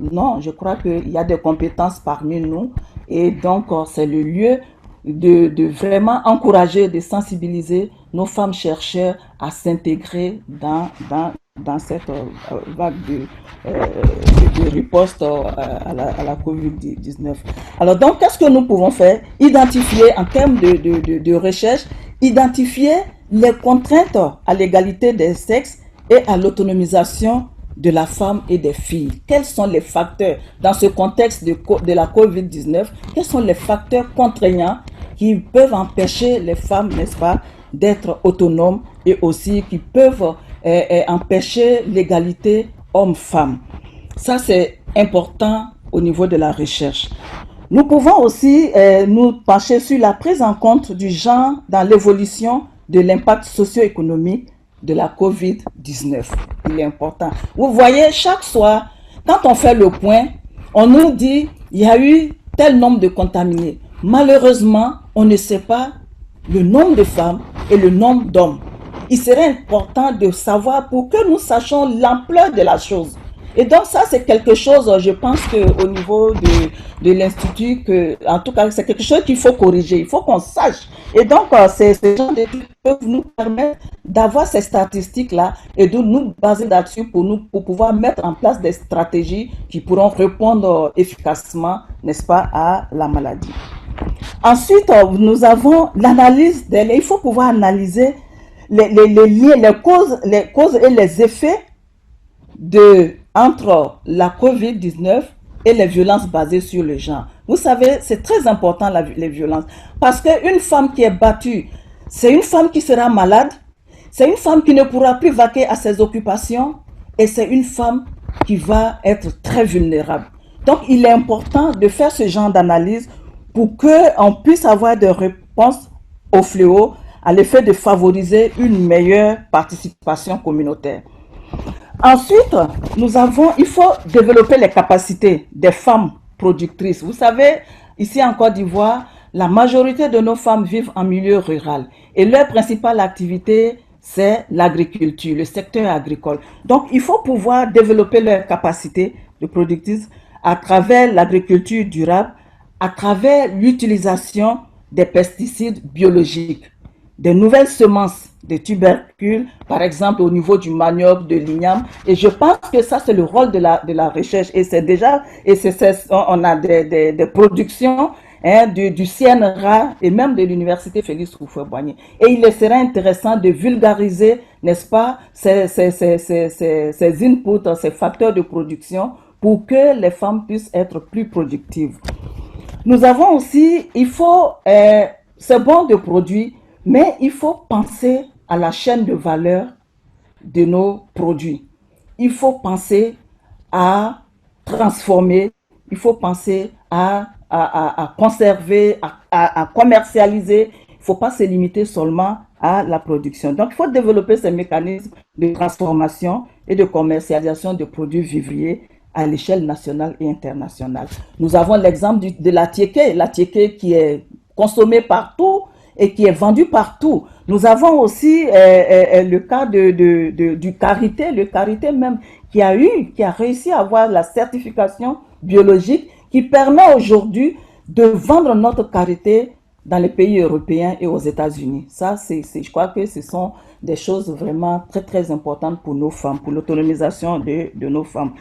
Non, je crois qu'il y a des compétences parmi nous et donc c'est le lieu de vraiment encourager, de sensibiliser nos femmes chercheurs à s'intégrer dans cette vague de riposte à la COVID-19. Alors donc, qu'est-ce que nous pouvons faire? Identifier en termes de recherche, identifier les contraintes à l'égalité des sexes et à l'autonomisation de la femme et des filles. Quels sont les facteurs dans ce contexte de la COVID-19? Quels sont les facteurs contraignants qui peuvent empêcher les femmes, n'est-ce pas, d'être autonomes et aussi qui peuvent empêcher l'égalité homme-femme? Ça, c'est important au niveau de la recherche. Nous pouvons aussi nous pencher sur la prise en compte du genre dans l'évolution de l'impact socio-économique de la COVID-19. Il est important. Vous voyez, chaque soir, quand on fait le point, on nous dit il y a eu tel nombre de contaminés. Malheureusement, on ne sait pas le nombre de femmes et le nombre d'hommes. Il serait important de savoir pour que nous sachions l'ampleur de la chose. Et donc ça, c'est quelque chose, je pense qu'au niveau de l'Institut, en tout cas, c'est quelque chose qu'il faut corriger, il faut qu'on sache. Et donc, ces gens d'études peuvent nous permettre d'avoir ces statistiques-là et de nous baser là-dessus pour pouvoir mettre en place des stratégies qui pourront répondre efficacement, n'est-ce pas, à la maladie. Ensuite, nous avons l'analyse, il faut pouvoir analyser les liens, les causes et les effets entre la COVID-19 et les violences basées sur le genre. Vous savez, c'est très important les violences. Parce qu'une femme qui est battue, c'est une femme qui sera malade, c'est une femme qui ne pourra plus vaquer à ses occupations et c'est une femme qui va être très vulnérable. Donc, il est important de faire ce genre d'analyse pour qu'on puisse avoir des réponses au fléau à l'effet de favoriser une meilleure participation communautaire. Ensuite, il faut développer les capacités des femmes productrices. Vous savez, ici en Côte d'Ivoire, la majorité de nos femmes vivent en milieu rural et leur principale activité, c'est l'agriculture, le secteur agricole. Donc, il faut pouvoir développer leurs capacités de productrices à travers l'agriculture durable, à travers l'utilisation des pesticides biologiques, des nouvelles semences de tubercules, par exemple au niveau du manioc, de l'igname. Et je pense que ça, c'est le rôle de la recherche. Et c'est déjà, on a des productions du CNRA et même de l'université Félix Houphouët-Boigny. Et il serait intéressant de vulgariser, n'est-ce pas, ces inputs, ces facteurs de production pour que les femmes puissent être plus productives. Nous avons aussi, c'est bon de produire, mais il faut penser à la chaîne de valeur de nos produits. Il faut penser à transformer, il faut penser à conserver, à commercialiser. Il ne faut pas se limiter seulement à la production. Donc, il faut développer ces mécanismes de transformation et de commercialisation de produits vivriers à l'échelle nationale et internationale. Nous avons l'exemple de la tiéké qui est consommée partout et qui est vendue partout. Nous avons aussi le cas du karité, le karité même, qui a réussi à avoir la certification biologique qui permet aujourd'hui de vendre notre karité dans les pays européens et aux États-Unis. Ça, je crois que ce sont des choses vraiment très, très importantes pour nos femmes, pour l'autonomisation de nos femmes.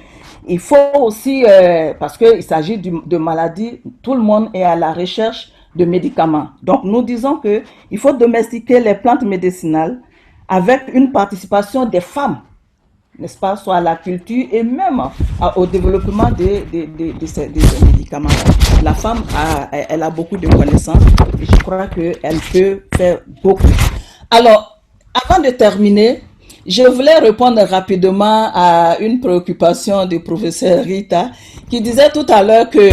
Il faut aussi, parce qu'il s'agit de maladies, tout le monde est à la recherche de médicaments. Donc, nous disons qu'il faut domestiquer les plantes médicinales avec une participation des femmes, n'est-ce pas, soit à la culture et même au développement de ces médicaments. La femme, elle a beaucoup de connaissances et je crois qu'elle peut faire beaucoup. Alors, avant de terminer, je voulais répondre rapidement à une préoccupation du professeur Rita qui disait tout à l'heure que,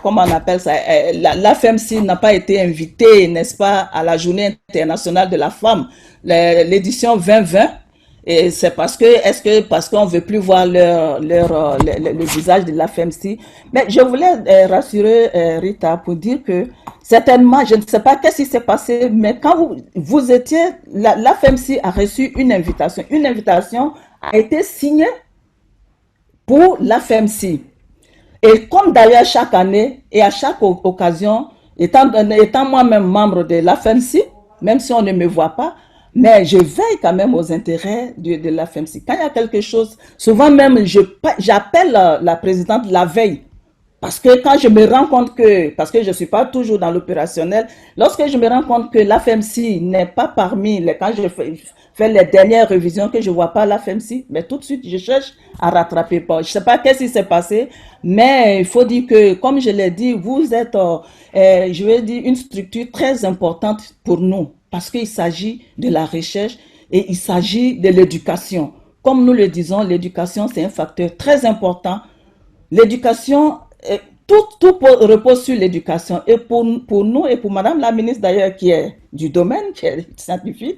comment on appelle ça, la FEMC n'a pas été invitée, n'est-ce pas, à la Journée internationale de la femme, l'édition 2020. Et c'est parce qu'on ne veut plus voir le visage de la FEMC. Mais je voulais rassurer Rita pour dire que certainement, je ne sais pas qu'est-ce qui s'est passé, mais quand vous étiez, la FEMC a reçu une invitation. Une invitation a été signée pour la FEMC. Et comme d'ailleurs chaque année et à chaque occasion, étant moi-même membre de la FEMC, même si on ne me voit pas, mais je veille quand même aux intérêts de la FEMC. Quand il y a quelque chose, souvent même, j'appelle la présidente la veille. Parce que quand je me rends compte parce que je ne suis pas toujours dans l'opérationnel, lorsque je me rends compte que la FEMC n'est pas parmi quand je fais les dernières révisions, que je ne vois pas la FEMC, mais tout de suite, je cherche à rattraper. Je ne sais pas qu'est-ce qui s'est passé, mais il faut dire que, comme je l'ai dit, vous êtes, je vais dire, une structure très importante pour nous. Parce qu'il s'agit de la recherche et il s'agit de l'éducation. Comme nous le disons, l'éducation, c'est un facteur très important. L'éducation, tout repose sur l'éducation. Et pour nous, et pour Madame la ministre d'ailleurs, qui est du domaine, qui est scientifique,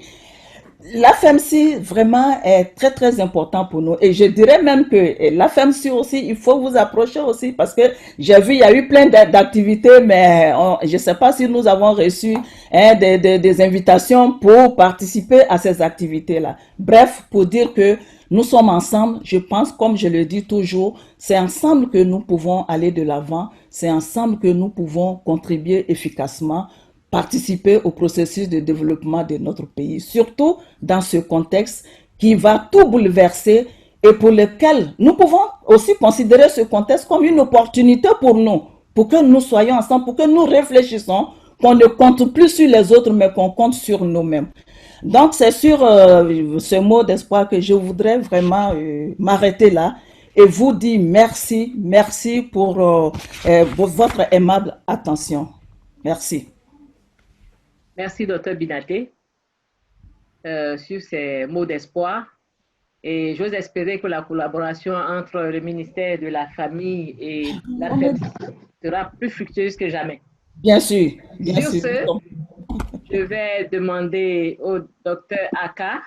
la FEMC vraiment est très très important pour nous. Et je dirais même que la FEMC aussi, il faut vous approcher aussi parce que j'ai vu, il y a eu plein d'activités, mais je ne sais pas si nous avons reçu des invitations pour participer à ces activités-là. Bref, pour dire que nous sommes ensemble, je pense, comme je le dis toujours, c'est ensemble que nous pouvons aller de l'avant, c'est ensemble que nous pouvons contribuer efficacement, participer au processus de développement de notre pays, surtout dans ce contexte qui va tout bouleverser et pour lequel nous pouvons aussi considérer ce contexte comme une opportunité pour nous, pour que nous soyons ensemble, pour que nous réfléchissons, qu'on ne compte plus sur les autres, mais qu'on compte sur nous-mêmes. Donc, c'est sur ce mot d'espoir que je voudrais vraiment m'arrêter là et vous dire merci pour votre aimable attention. Merci. Merci, Dr Binaté, sur ces mots d'espoir. Et j'ose espérer que la collaboration entre le ministère de la Famille et la FEMC sera plus fructueuse que jamais. Bien sûr. Sur ce, je vais demander au docteur Aka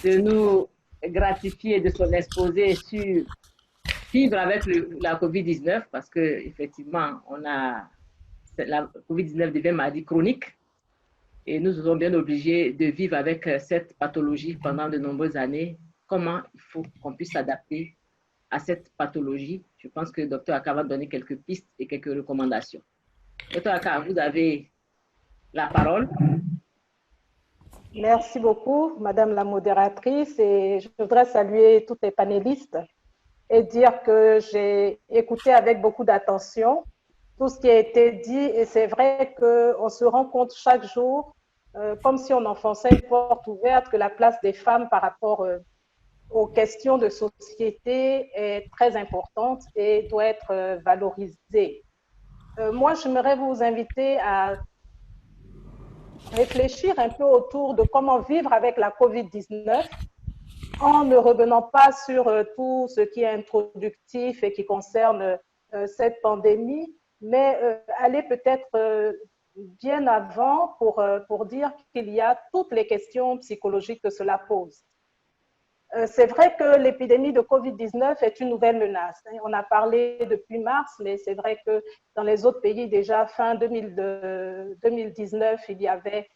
de nous gratifier de son exposé sur vivre avec la COVID-19 parce qu'effectivement, la COVID-19 devient maladie chronique et nous sommes bien obligés de vivre avec cette pathologie pendant de nombreuses années. Comment il faut qu'on puisse s'adapter à cette pathologie? Je pense que le Dr Aka va donner quelques pistes et quelques recommandations. Dr Aka, vous avez la parole. Merci beaucoup, Madame la modératrice, et je voudrais saluer tous les panélistes et dire que j'ai écouté avec beaucoup d'attention tout ce qui a été dit, et c'est vrai qu'on se rend compte chaque jour, comme si on enfonçait une porte ouverte, que la place des femmes par rapport aux questions de société est très importante et doit être valorisée. Moi, j'aimerais vous inviter à réfléchir un peu autour de comment vivre avec la COVID-19 en ne revenant pas sur tout ce qui est introductif et qui concerne cette pandémie, mais aller peut-être bien avant pour dire qu'il y a toutes les questions psychologiques que cela pose. C'est vrai que l'épidémie de COVID-19 est une nouvelle menace. On a parlé depuis mars, mais c'est vrai que dans les autres pays, déjà fin 2019, il y avait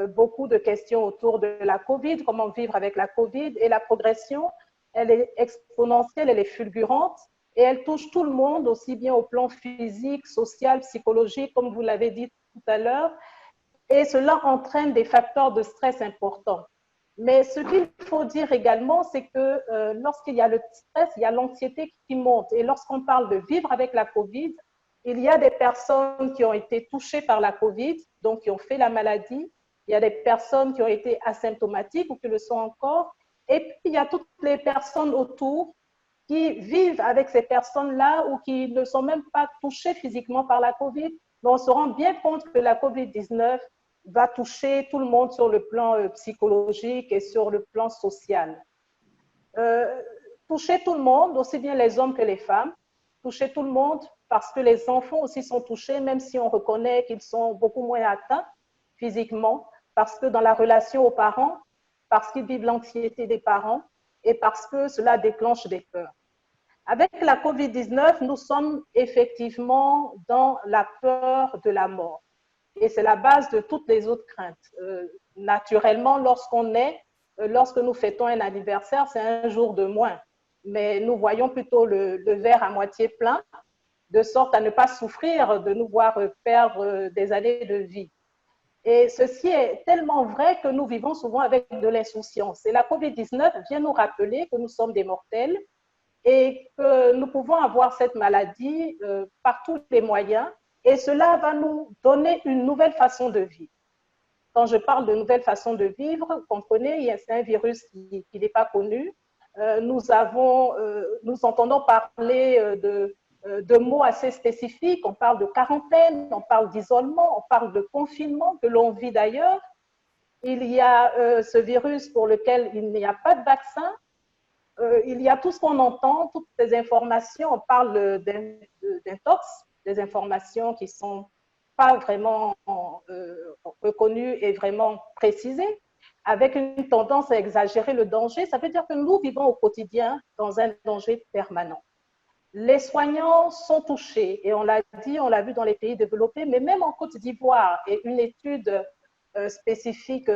beaucoup de questions autour de la COVID, comment vivre avec la COVID. Et la progression, elle est exponentielle, elle est fulgurante et elle touche tout le monde, aussi bien au plan physique, social, psychologique, comme vous l'avez dit tout à l'heure. Et cela entraîne des facteurs de stress importants. Mais ce qu'il faut dire également, c'est que lorsqu'il y a le stress, il y a l'anxiété qui monte. Et lorsqu'on parle de vivre avec la COVID, il y a des personnes qui ont été touchées par la COVID, donc qui ont fait la maladie. Il y a des personnes qui ont été asymptomatiques ou qui le sont encore. Et puis, il y a toutes les personnes autour qui vivent avec ces personnes-là ou qui ne sont même pas touchées physiquement par la COVID. Mais on se rend bien compte que la COVID-19 va toucher tout le monde sur le plan psychologique et sur le plan social. Toucher tout le monde, aussi bien les hommes que les femmes, toucher tout le monde parce que les enfants aussi sont touchés, même si on reconnaît qu'ils sont beaucoup moins atteints physiquement, parce que dans la relation aux parents, parce qu'ils vivent l'anxiété des parents et parce que cela déclenche des peurs. Avec la COVID-19, nous sommes effectivement dans la peur de la mort. Et c'est la base de toutes les autres craintes. Naturellement, lorsque nous fêtons un anniversaire, c'est un jour de moins. Mais nous voyons plutôt le verre à moitié plein, de sorte à ne pas souffrir de nous voir perdre des années de vie. Et ceci est tellement vrai que nous vivons souvent avec de l'insouciance. Et la COVID-19 vient nous rappeler que nous sommes des mortels et que nous pouvons avoir cette maladie par tous les moyens. Et cela va nous donner une nouvelle façon de vivre. Quand je parle de nouvelle façon de vivre, comprenez, c'est un virus qui n'est pas connu. Nous entendons parler de mots assez spécifiques. On parle de quarantaine, on parle d'isolement, on parle de confinement que l'on vit d'ailleurs. Il y a ce virus pour lequel il n'y a pas de vaccin. Il y a tout ce qu'on entend, toutes ces informations. On parle d'intox, des informations qui ne sont pas vraiment reconnues et vraiment précisées, avec une tendance à exagérer le danger. Ça veut dire que nous vivons au quotidien dans un danger permanent. Les soignants sont touchés, et on l'a dit, on l'a vu dans les pays développés, mais même en Côte d'Ivoire, et une étude spécifique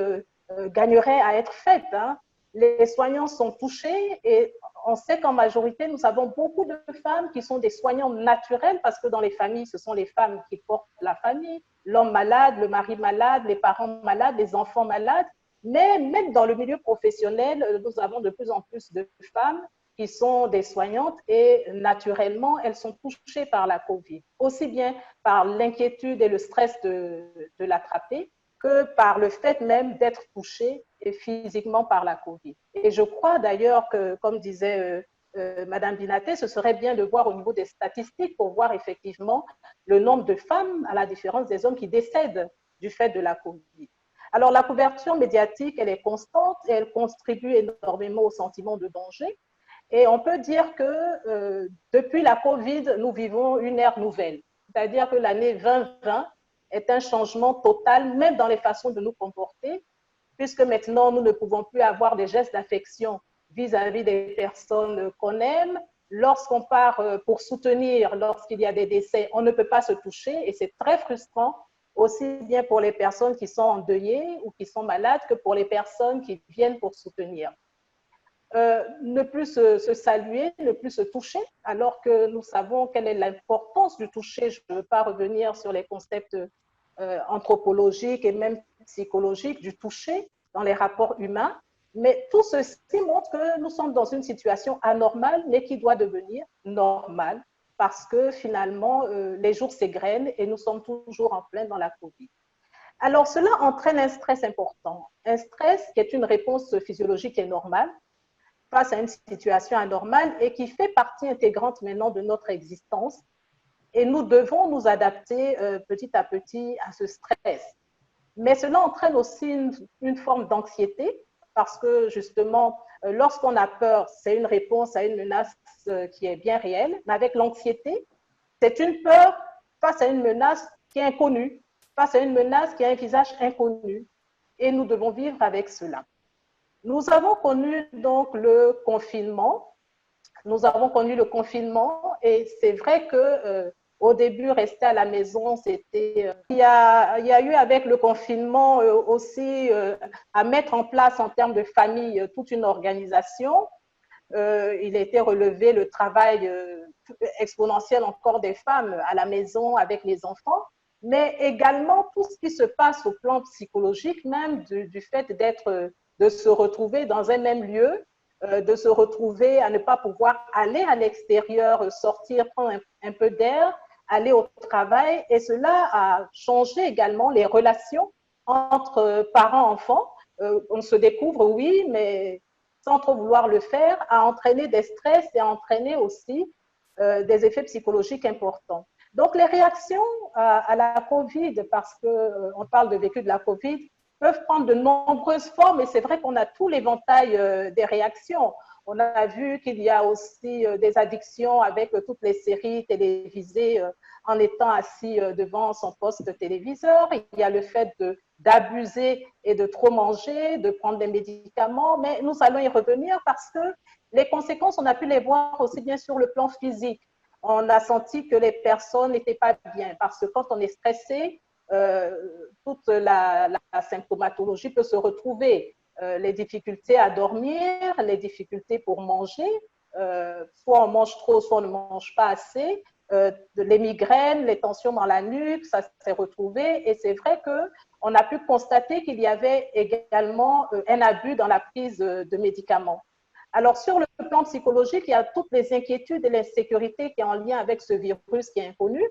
gagnerait à être faite, hein. Les soignants sont touchés et on sait qu'en majorité, nous avons beaucoup de femmes qui sont des soignants naturels parce que dans les familles, ce sont les femmes qui portent la famille, l'homme malade, le mari malade, les parents malades, les enfants malades. Mais même dans le milieu professionnel, nous avons de plus en plus de femmes qui sont des soignantes et naturellement, elles sont touchées par la COVID, aussi bien par l'inquiétude et le stress de l'attraper que par le fait même d'être touchée physiquement par la COVID. Et je crois d'ailleurs que, comme disait Madame Binaté, ce serait bien de voir au niveau des statistiques pour voir effectivement le nombre de femmes, à la différence des hommes, qui décèdent du fait de la COVID. Alors, la couverture médiatique, elle est constante et elle contribue énormément au sentiment de danger. Et on peut dire que depuis la COVID, nous vivons une ère nouvelle. C'est-à-dire que l'année 2020 est un changement total, même dans les façons de nous comporter. puisque maintenant, nous ne pouvons plus avoir des gestes d'affection vis-à-vis des personnes qu'on aime. Lorsqu'on part pour soutenir, lorsqu'il y a des décès, on ne peut pas se toucher et c'est très frustrant, aussi bien pour les personnes qui sont endeuillées ou qui sont malades que pour les personnes qui viennent pour soutenir. Ne plus se saluer, ne plus se toucher, alors que nous savons quelle est l'importance du toucher. Je ne veux pas revenir sur les concepts anthropologiques et même psychologiques du toucher dans les rapports humains, mais tout ceci montre que nous sommes dans une situation anormale, mais qui doit devenir normale, parce que finalement, les jours s'égrènent et nous sommes toujours en plein dans la Covid. Alors, cela entraîne un stress important. Un stress qui est une réponse physiologique et normale face à une situation anormale et qui fait partie intégrante maintenant de notre existence. Et nous devons nous adapter petit à petit à ce stress. Mais cela entraîne aussi une forme d'anxiété parce que justement, lorsqu'on a peur, c'est une réponse à une menace qui est bien réelle. Mais avec l'anxiété, c'est une peur face à une menace qui est inconnue, face à une menace qui a un visage inconnu. Et nous devons vivre avec cela. Nous avons connu donc le confinement. Nous avons connu le confinement et c'est vrai que au début, rester à la maison, c'était… Il y a eu avec le confinement aussi à mettre en place en termes de famille toute une organisation. Il a été relevé le travail exponentiel encore des femmes à la maison avec les enfants, mais également tout ce qui se passe au plan psychologique même du fait de se retrouver dans un même lieu, de se retrouver à ne pas pouvoir aller à l'extérieur, sortir, prendre un peu d'air, aller au travail. Et cela a changé également les relations entre parents-enfants. On se découvre, oui, mais sans trop vouloir le faire, a entraîné des stress et a entraîné aussi des effets psychologiques importants. Donc, les réactions à la COVID, parce qu'on parle de vécu de la COVID, peuvent prendre de nombreuses formes et c'est vrai qu'on a tout l'éventail des réactions. On a vu qu'il y a aussi des addictions avec toutes les séries télévisées en étant assis devant son poste téléviseur. Il y a le fait d'abuser et de trop manger, de prendre des médicaments, mais nous allons y revenir parce que les conséquences, on a pu les voir aussi bien sur le plan physique. On a senti que les personnes n'étaient pas bien parce que quand on est stressé, toute la symptomatologie peut se retrouver. Les difficultés à dormir, les difficultés pour manger, soit on mange trop, soit on ne mange pas assez, les migraines, les tensions dans la nuque, ça s'est retrouvé et c'est vrai qu'on a pu constater qu'il y avait également un abus dans la prise de médicaments. Alors, sur le plan psychologique, il y a toutes les inquiétudes et l'insécurité qui est en lien avec ce virus qui est inconnu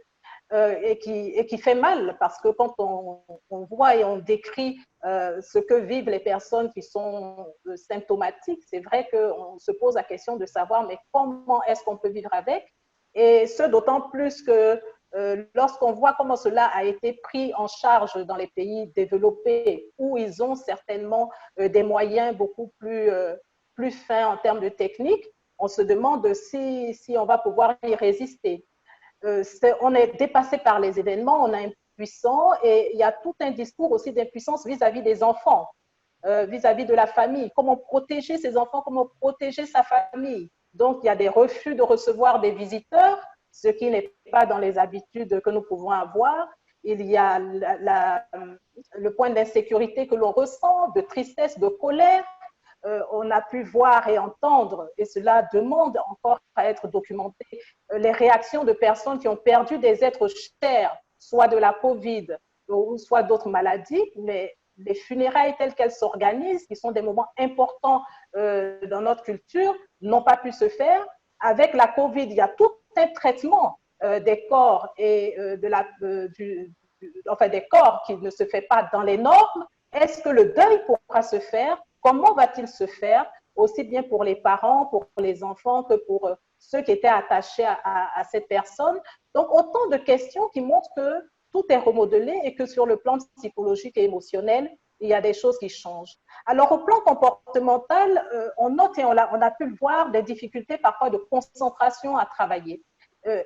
et qui fait mal parce que quand on voit et on décrit ce que vivent les personnes qui sont symptomatiques, c'est vrai qu'on se pose la question de savoir mais comment est-ce qu'on peut vivre avec, et ce d'autant plus que lorsqu'on voit comment cela a été pris en charge dans les pays développés où ils ont certainement des moyens beaucoup plus fins en termes de technique, on se demande si on va pouvoir y résister. On est dépassé par les événements, on est impuissant et il y a tout un discours aussi d'impuissance vis-à-vis des enfants, vis-à-vis de la famille. Comment protéger ses enfants, comment protéger sa famille. Donc, il y a des refus de recevoir des visiteurs, ce qui n'est pas dans les habitudes que nous pouvons avoir. Il y a le point d'insécurité que l'on ressent, de tristesse, de colère. On a pu voir et entendre, et cela demande encore à être documenté, les réactions de personnes qui ont perdu des êtres chers, soit de la COVID ou soit d'autres maladies, mais les funérailles telles qu'elles s'organisent, qui sont des moments importants dans notre culture, n'ont pas pu se faire. Avec la COVID, il y a tout un traitement des corps et des corps qui ne se fait pas dans les normes. Est-ce que le deuil pourra se faire? Comment va-t-il se faire, aussi bien pour les parents, pour les enfants, que pour ceux qui étaient attachés à cette personne? Donc, autant de questions qui montrent que tout est remodelé et que sur le plan psychologique et émotionnel, il y a des choses qui changent. Alors, au plan comportemental, on note et on a pu le voir, des difficultés parfois de concentration à travailler.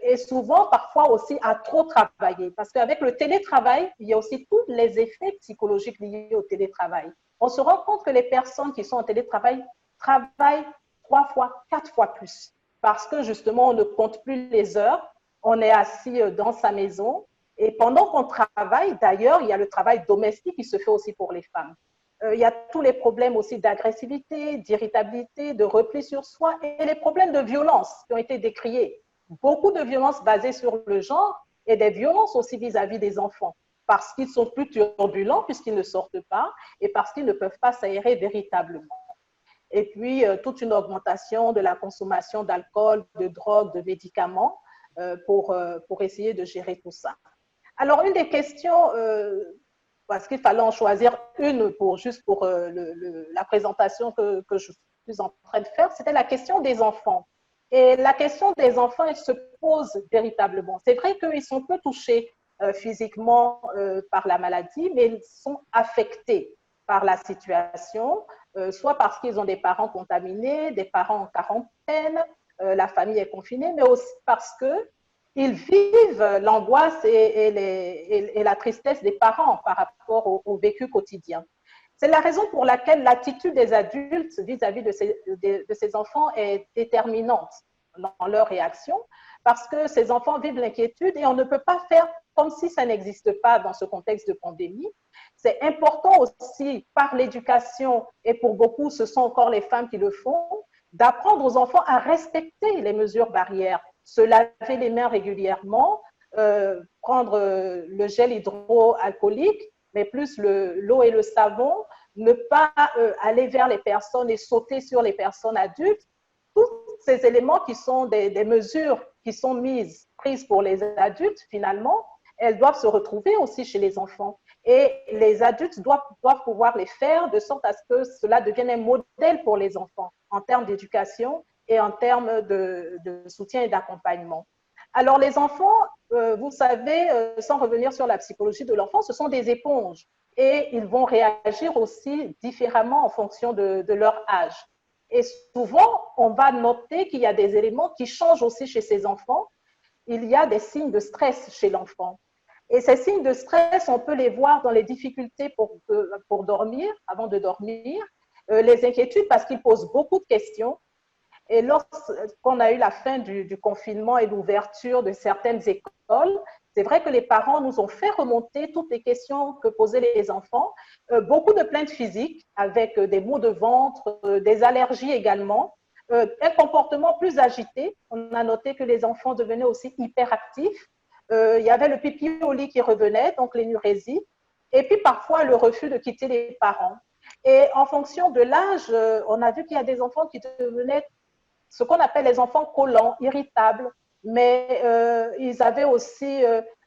Et souvent, parfois aussi, à trop travailler. Parce qu'avec le télétravail, il y a aussi tous les effets psychologiques liés au télétravail. on se rend compte que les personnes qui sont en télétravail travaillent 3 fois, 4 fois plus. Parce que justement, on ne compte plus les heures, on est assis dans sa maison. Et pendant qu'on travaille, d'ailleurs, il y a le travail domestique qui se fait aussi pour les femmes. Il y a tous les problèmes aussi d'agressivité, d'irritabilité, de repli sur soi et les problèmes de violence qui ont été décriés. Beaucoup de violences basées sur le genre et des violences aussi vis-à-vis des enfants parce qu'ils sont plus turbulents puisqu'ils ne sortent pas et parce qu'ils ne peuvent pas s'aérer véritablement. Et puis, toute une augmentation de la consommation d'alcool, de drogue, de médicaments pour essayer de gérer tout ça. Alors, une des questions, parce qu'il fallait en choisir une juste pour la présentation que je suis en train de faire, c'était la question des enfants. Et la question des enfants, elle se pose véritablement. C'est vrai qu'ils sont peu touchés physiquement par la maladie, mais ils sont affectés par la situation, soit parce qu'ils ont des parents contaminés, des parents en quarantaine, la famille est confinée, mais aussi parce qu'ils vivent l'angoisse et la tristesse des parents par rapport au vécu quotidien. C'est la raison pour laquelle l'attitude des adultes vis-à-vis de ces enfants est déterminante dans leur réaction, parce que ces enfants vivent l'inquiétude et on ne peut pas faire comme si ça n'existe pas dans ce contexte de pandémie. C'est important aussi par l'éducation, et pour beaucoup, ce sont encore les femmes qui le font, d'apprendre aux enfants à respecter les mesures barrières, se laver les mains régulièrement, prendre le gel hydroalcoolique, mais plus l'eau et le savon, ne pas aller vers les personnes et sauter sur les personnes adultes. Tous ces éléments qui sont des mesures qui sont prises pour les adultes, finalement, elles doivent se retrouver aussi chez les enfants. Et les adultes doivent pouvoir les faire de sorte à ce que cela devienne un modèle pour les enfants en termes d'éducation et en termes de soutien et d'accompagnement. Alors, les enfants, vous savez, sans revenir sur la psychologie de l'enfant, ce sont des éponges et ils vont réagir aussi différemment en fonction de leur âge. Et souvent, on va noter qu'il y a des éléments qui changent aussi chez ces enfants. Il y a des signes de stress chez l'enfant. Et ces signes de stress, on peut les voir dans les difficultés pour dormir, avant de dormir, les inquiétudes parce qu'ils posent beaucoup de questions. Et lorsqu'on a eu la fin du confinement et l'ouverture de certaines écoles, c'est vrai que les parents nous ont fait remonter toutes les questions que posaient les enfants, beaucoup de plaintes physiques avec des maux de ventre, des allergies également, un comportement plus agité. On a noté que les enfants devenaient aussi hyperactifs. Il y avait le pipi au lit qui revenait, donc l'énurésie, et puis parfois le refus de quitter les parents. Et en fonction de l'âge, on a vu qu'il y a des enfants qui devenaient ce qu'on appelle les enfants collants, irritables, mais ils avaient aussi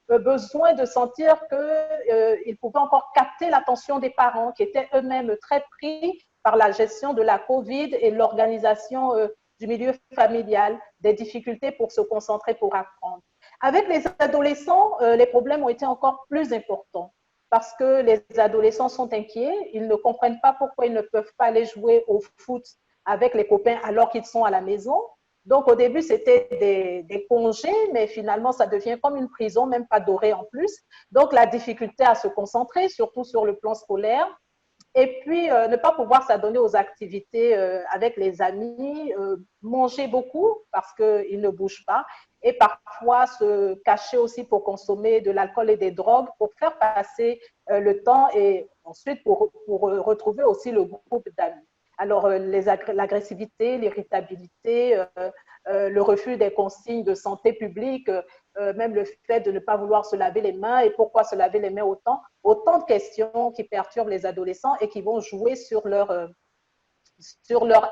besoin de sentir qu'ils pouvaient encore capter l'attention des parents qui étaient eux-mêmes très pris par la gestion de la COVID et l'organisation du milieu familial, des difficultés pour se concentrer, pour apprendre. Avec les adolescents, les problèmes ont été encore plus importants parce que les adolescents sont inquiets, ils ne comprennent pas pourquoi ils ne peuvent pas aller jouer au foot avec les copains alors qu'ils sont à la maison. Donc, au début, c'était des congés, mais finalement, ça devient comme une prison, même pas dorée en plus. Donc, la difficulté à se concentrer, surtout sur le plan scolaire. Et puis, ne pas pouvoir s'adonner aux activités avec les amis, manger beaucoup parce qu'ils ne bougent pas, et parfois se cacher aussi pour consommer de l'alcool et des drogues pour faire passer le temps et ensuite pour retrouver aussi le groupe d'amis. Alors, l'agressivité, l'irritabilité, le refus des consignes de santé publique, même le fait de ne pas vouloir se laver les mains et pourquoi se laver les mains autant de questions qui perturbent les adolescents et qui vont jouer sur leur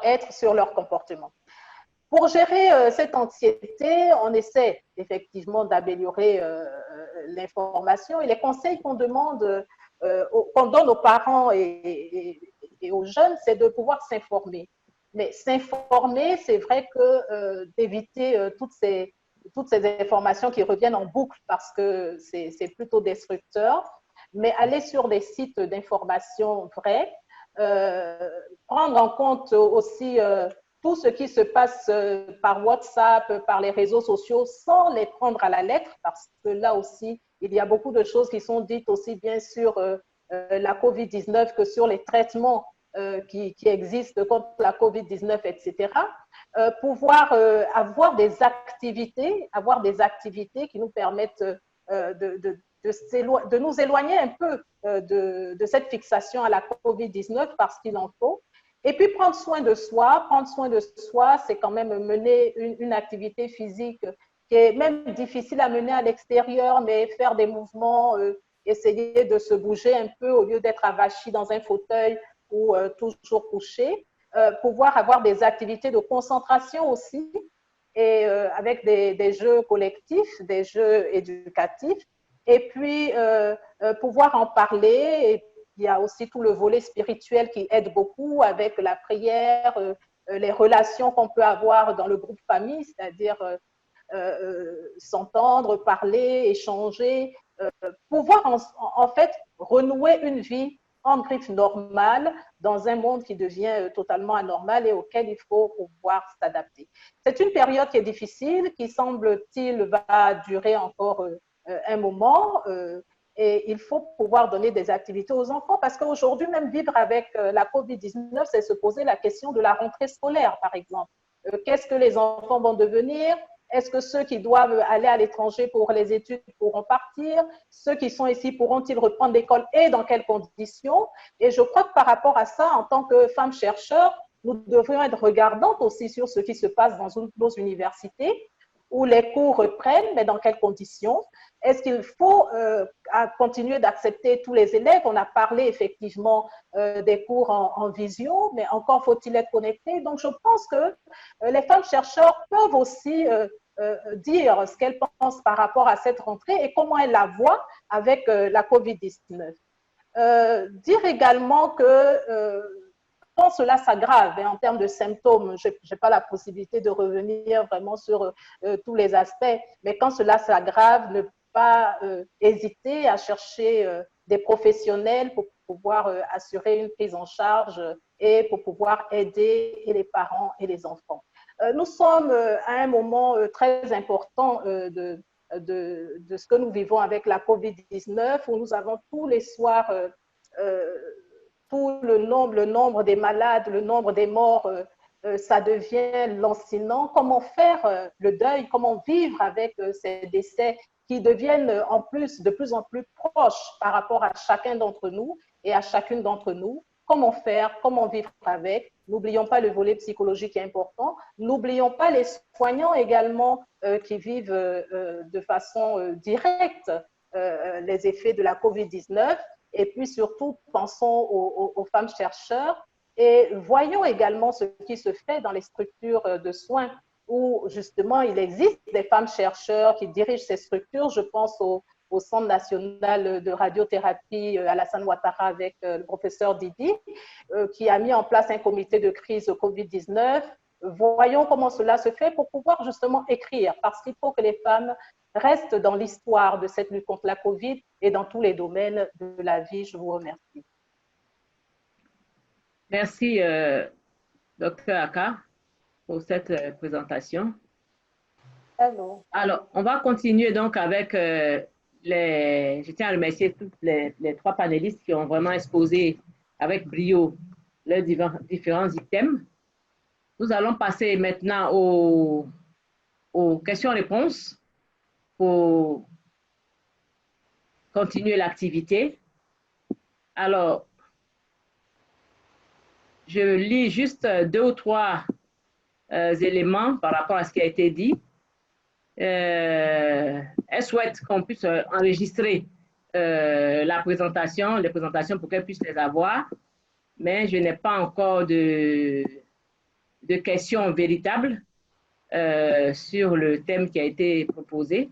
être, sur leur comportement. Pour gérer cette anxiété, on essaie effectivement d'améliorer l'information et les conseils qu'on donne aux parents et aux jeunes, c'est de pouvoir s'informer. Mais s'informer, c'est vrai que d'éviter toutes ces informations qui reviennent en boucle parce que c'est plutôt destructeur, mais aller sur des sites d'information vrais, prendre en compte aussi tout ce qui se passe par WhatsApp, par les réseaux sociaux, sans les prendre à la lettre, parce que là aussi, il y a beaucoup de choses qui sont dites aussi bien sur la COVID-19 que sur les traitements qui existent contre la COVID-19, etc. Pouvoir avoir des activités qui nous permettent de nous éloigner un peu de cette fixation à la COVID-19 parce qu'il en faut. Et puis prendre soin de soi, c'est quand même mener une activité physique qui est même difficile à mener à l'extérieur, mais faire des mouvements, essayer de se bouger un peu au lieu d'être avachi dans un fauteuil ou toujours couché. Pouvoir avoir des activités de concentration aussi, et avec des jeux collectifs, des jeux éducatifs, et puis pouvoir en parler. Et il y a aussi tout le volet spirituel qui aide beaucoup avec la prière, les relations qu'on peut avoir dans le groupe famille, c'est-à-dire s'entendre, parler, échanger, pouvoir en fait renouer une vie en griffe normale dans un monde qui devient totalement anormal et auquel il faut pouvoir s'adapter. C'est une période qui est difficile, qui semble-t-il va durer encore un moment, et il faut pouvoir donner des activités aux enfants parce qu'aujourd'hui, même vivre avec la COVID-19, c'est se poser la question de la rentrée scolaire, par exemple. Qu'est-ce que les enfants vont devenir? Est-ce que ceux qui doivent aller à l'étranger pour les études pourront partir? Ceux qui sont ici pourront-ils reprendre l'école et dans quelles conditions? Et je crois que par rapport à ça, en tant que femmes chercheurs, nous devrions être regardantes aussi sur ce qui se passe dans nos universités, où les cours reprennent, mais dans quelles conditions? Est-ce qu'il faut continuer d'accepter tous les élèves? On a parlé effectivement des cours en visio, mais encore faut-il être connecté. Donc, je pense que les femmes chercheurs peuvent aussi dire ce qu'elles pensent par rapport à cette rentrée et comment elles la voient avec la COVID-19. Dire également que quand cela s'aggrave, en termes de symptômes, je n'ai pas la possibilité de revenir vraiment sur tous les aspects, mais quand cela s'aggrave, ne pas hésiter à chercher des professionnels pour pouvoir assurer une prise en charge et pour pouvoir aider et les parents et les enfants. Nous sommes à un moment très important de ce que nous vivons avec la COVID-19, où nous avons tous les soirs tout le nombre des malades, le nombre des morts, ça devient lancinant. Comment faire le deuil, comment vivre avec ces décès qui deviennent en plus de plus en plus proches par rapport à chacun d'entre nous et à chacune d'entre nous? Comment faire, comment vivre avec? N'oublions pas le volet psychologique qui est important. N'oublions pas les soignants également qui vivent de façon directe les effets de la COVID-19. Et puis surtout, pensons aux femmes chercheurs et voyons également ce qui se fait dans les structures de soins où justement il existe des femmes chercheurs qui dirigent ces structures. Je pense au Centre national de radiothérapie Alassane Ouattara avec le professeur Didi, qui a mis en place un comité de crise COVID-19. Voyons comment cela se fait pour pouvoir justement écrire, parce qu'il faut que les femmes restent dans l'histoire de cette lutte contre la COVID et dans tous les domaines de la vie. Je vous remercie. Merci, Dr. Aka, pour cette présentation. Hello. Alors, on va continuer donc avec je tiens à remercier tous les trois panélistes qui ont vraiment exposé avec brio leurs différents items. Nous allons passer maintenant aux questions-réponses pour continuer l'activité. Alors, je lis juste 2 ou 3 éléments par rapport à ce qui a été dit. Elle souhaite qu'on puisse enregistrer les présentations pour qu'elle puisse les avoir, mais je n'ai pas encore de questions véritables sur le thème qui a été proposé.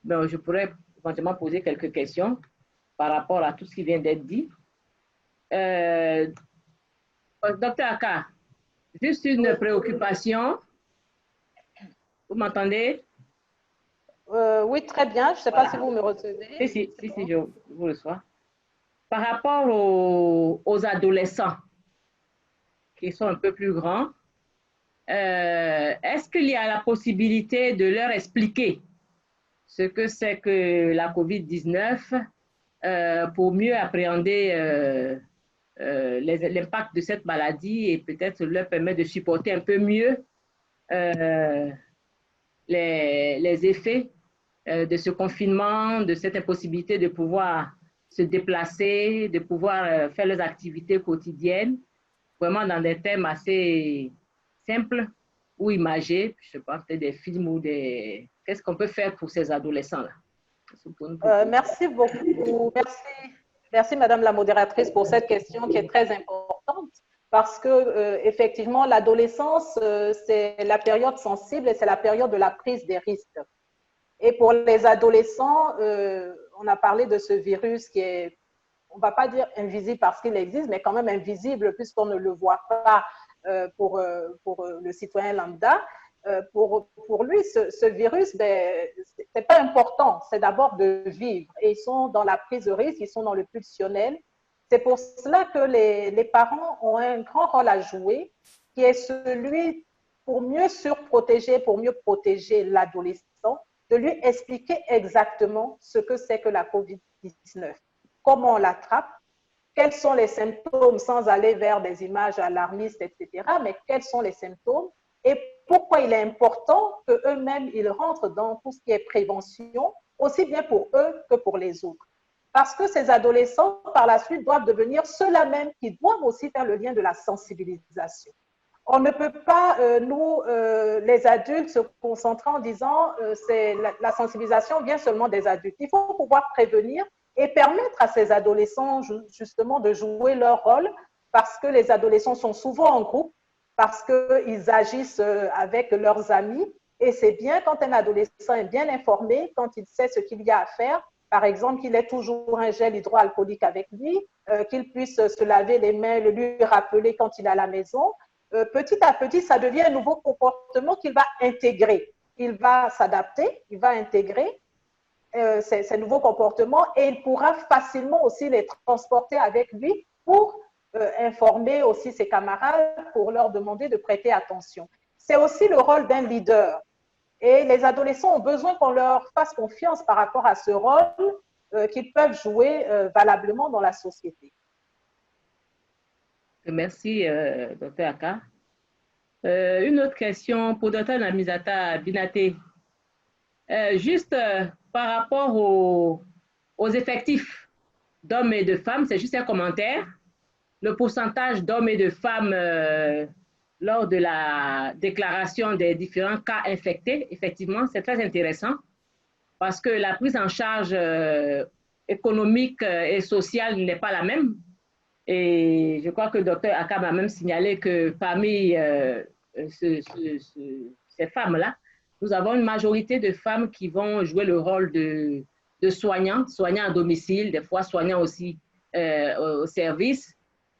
Donc, je pourrais éventuellement poser quelques questions par rapport à tout ce qui vient d'être dit. Docteur Aka, juste une préoccupation. Vous m'entendez? Oui, très bien. Je ne sais pas si vous me recevez. Si, je vous reçois. Par rapport aux adolescents qui sont un peu plus grands, est-ce qu'il y a la possibilité de leur expliquer ce que c'est que la COVID-19 pour mieux appréhender l'impact de cette maladie et peut-être leur permettre de supporter un peu mieux les effets de ce confinement, de cette impossibilité de pouvoir se déplacer, de pouvoir faire leurs activités quotidiennes, vraiment dans des thèmes assez simples ou imagés, je ne sais pas, peut-être des films ou des... Qu'est-ce qu'on peut faire pour ces adolescents-là? Merci beaucoup. Merci, Madame la modératrice, pour cette question qui est très importante parce que, effectivement, l'adolescence, c'est la période sensible et c'est la période de la prise des risques. Et pour les adolescents, on a parlé de ce virus qui est, on ne va pas dire invisible parce qu'il existe, mais quand même invisible puisqu'on ne le voit pas pour le citoyen lambda. Pour lui, ce virus, ben, ce n'est pas important. C'est d'abord de vivre. Et ils sont dans la prise de risque, ils sont dans le pulsionnel. C'est pour cela que les parents ont un grand rôle à jouer, qui est celui pour mieux surprotéger, pour mieux protéger l'adolescent, de lui expliquer exactement ce que c'est que la COVID-19, comment on l'attrape, quels sont les symptômes sans aller vers des images alarmistes, etc., mais quels sont les symptômes et pourquoi il est important qu'eux-mêmes, ils rentrent dans tout ce qui est prévention, aussi bien pour eux que pour les autres. Parce que ces adolescents, par la suite, doivent devenir ceux-là même qui doivent aussi faire le lien de la sensibilisation. On ne peut pas, nous, les adultes, se concentrer en disant la sensibilisation vient seulement des adultes. Il faut pouvoir prévenir et permettre à ces adolescents, justement, de jouer leur rôle parce que les adolescents sont souvent en groupe, parce qu'ils agissent avec leurs amis. Et c'est bien quand un adolescent est bien informé, quand il sait ce qu'il y a à faire, par exemple, qu'il ait toujours un gel hydroalcoolique avec lui, qu'il puisse se laver les mains, le lui rappeler quand il est à la maison. Petit à petit, ça devient un nouveau comportement qu'il va intégrer. Il va s'adapter, il va intégrer ces nouveaux comportements et il pourra facilement aussi les transporter avec lui pour informer aussi ses camarades, pour leur demander de prêter attention. C'est aussi le rôle d'un leader. Et les adolescents ont besoin qu'on leur fasse confiance par rapport à ce rôle qu'ils peuvent jouer valablement dans la société. Merci, Dr. Aka. Une autre question pour Dr. Namizata Binaté. Juste par rapport aux effectifs d'hommes et de femmes, c'est juste un commentaire. Le pourcentage d'hommes et de femmes lors de la déclaration des différents cas infectés, effectivement, c'est très intéressant parce que la prise en charge économique et sociale n'est pas la même. Et je crois que le docteur Aka m'a même signalé que parmi ces femmes-là, nous avons une majorité de femmes qui vont jouer le rôle de soignants à domicile, des fois soignants aussi au service,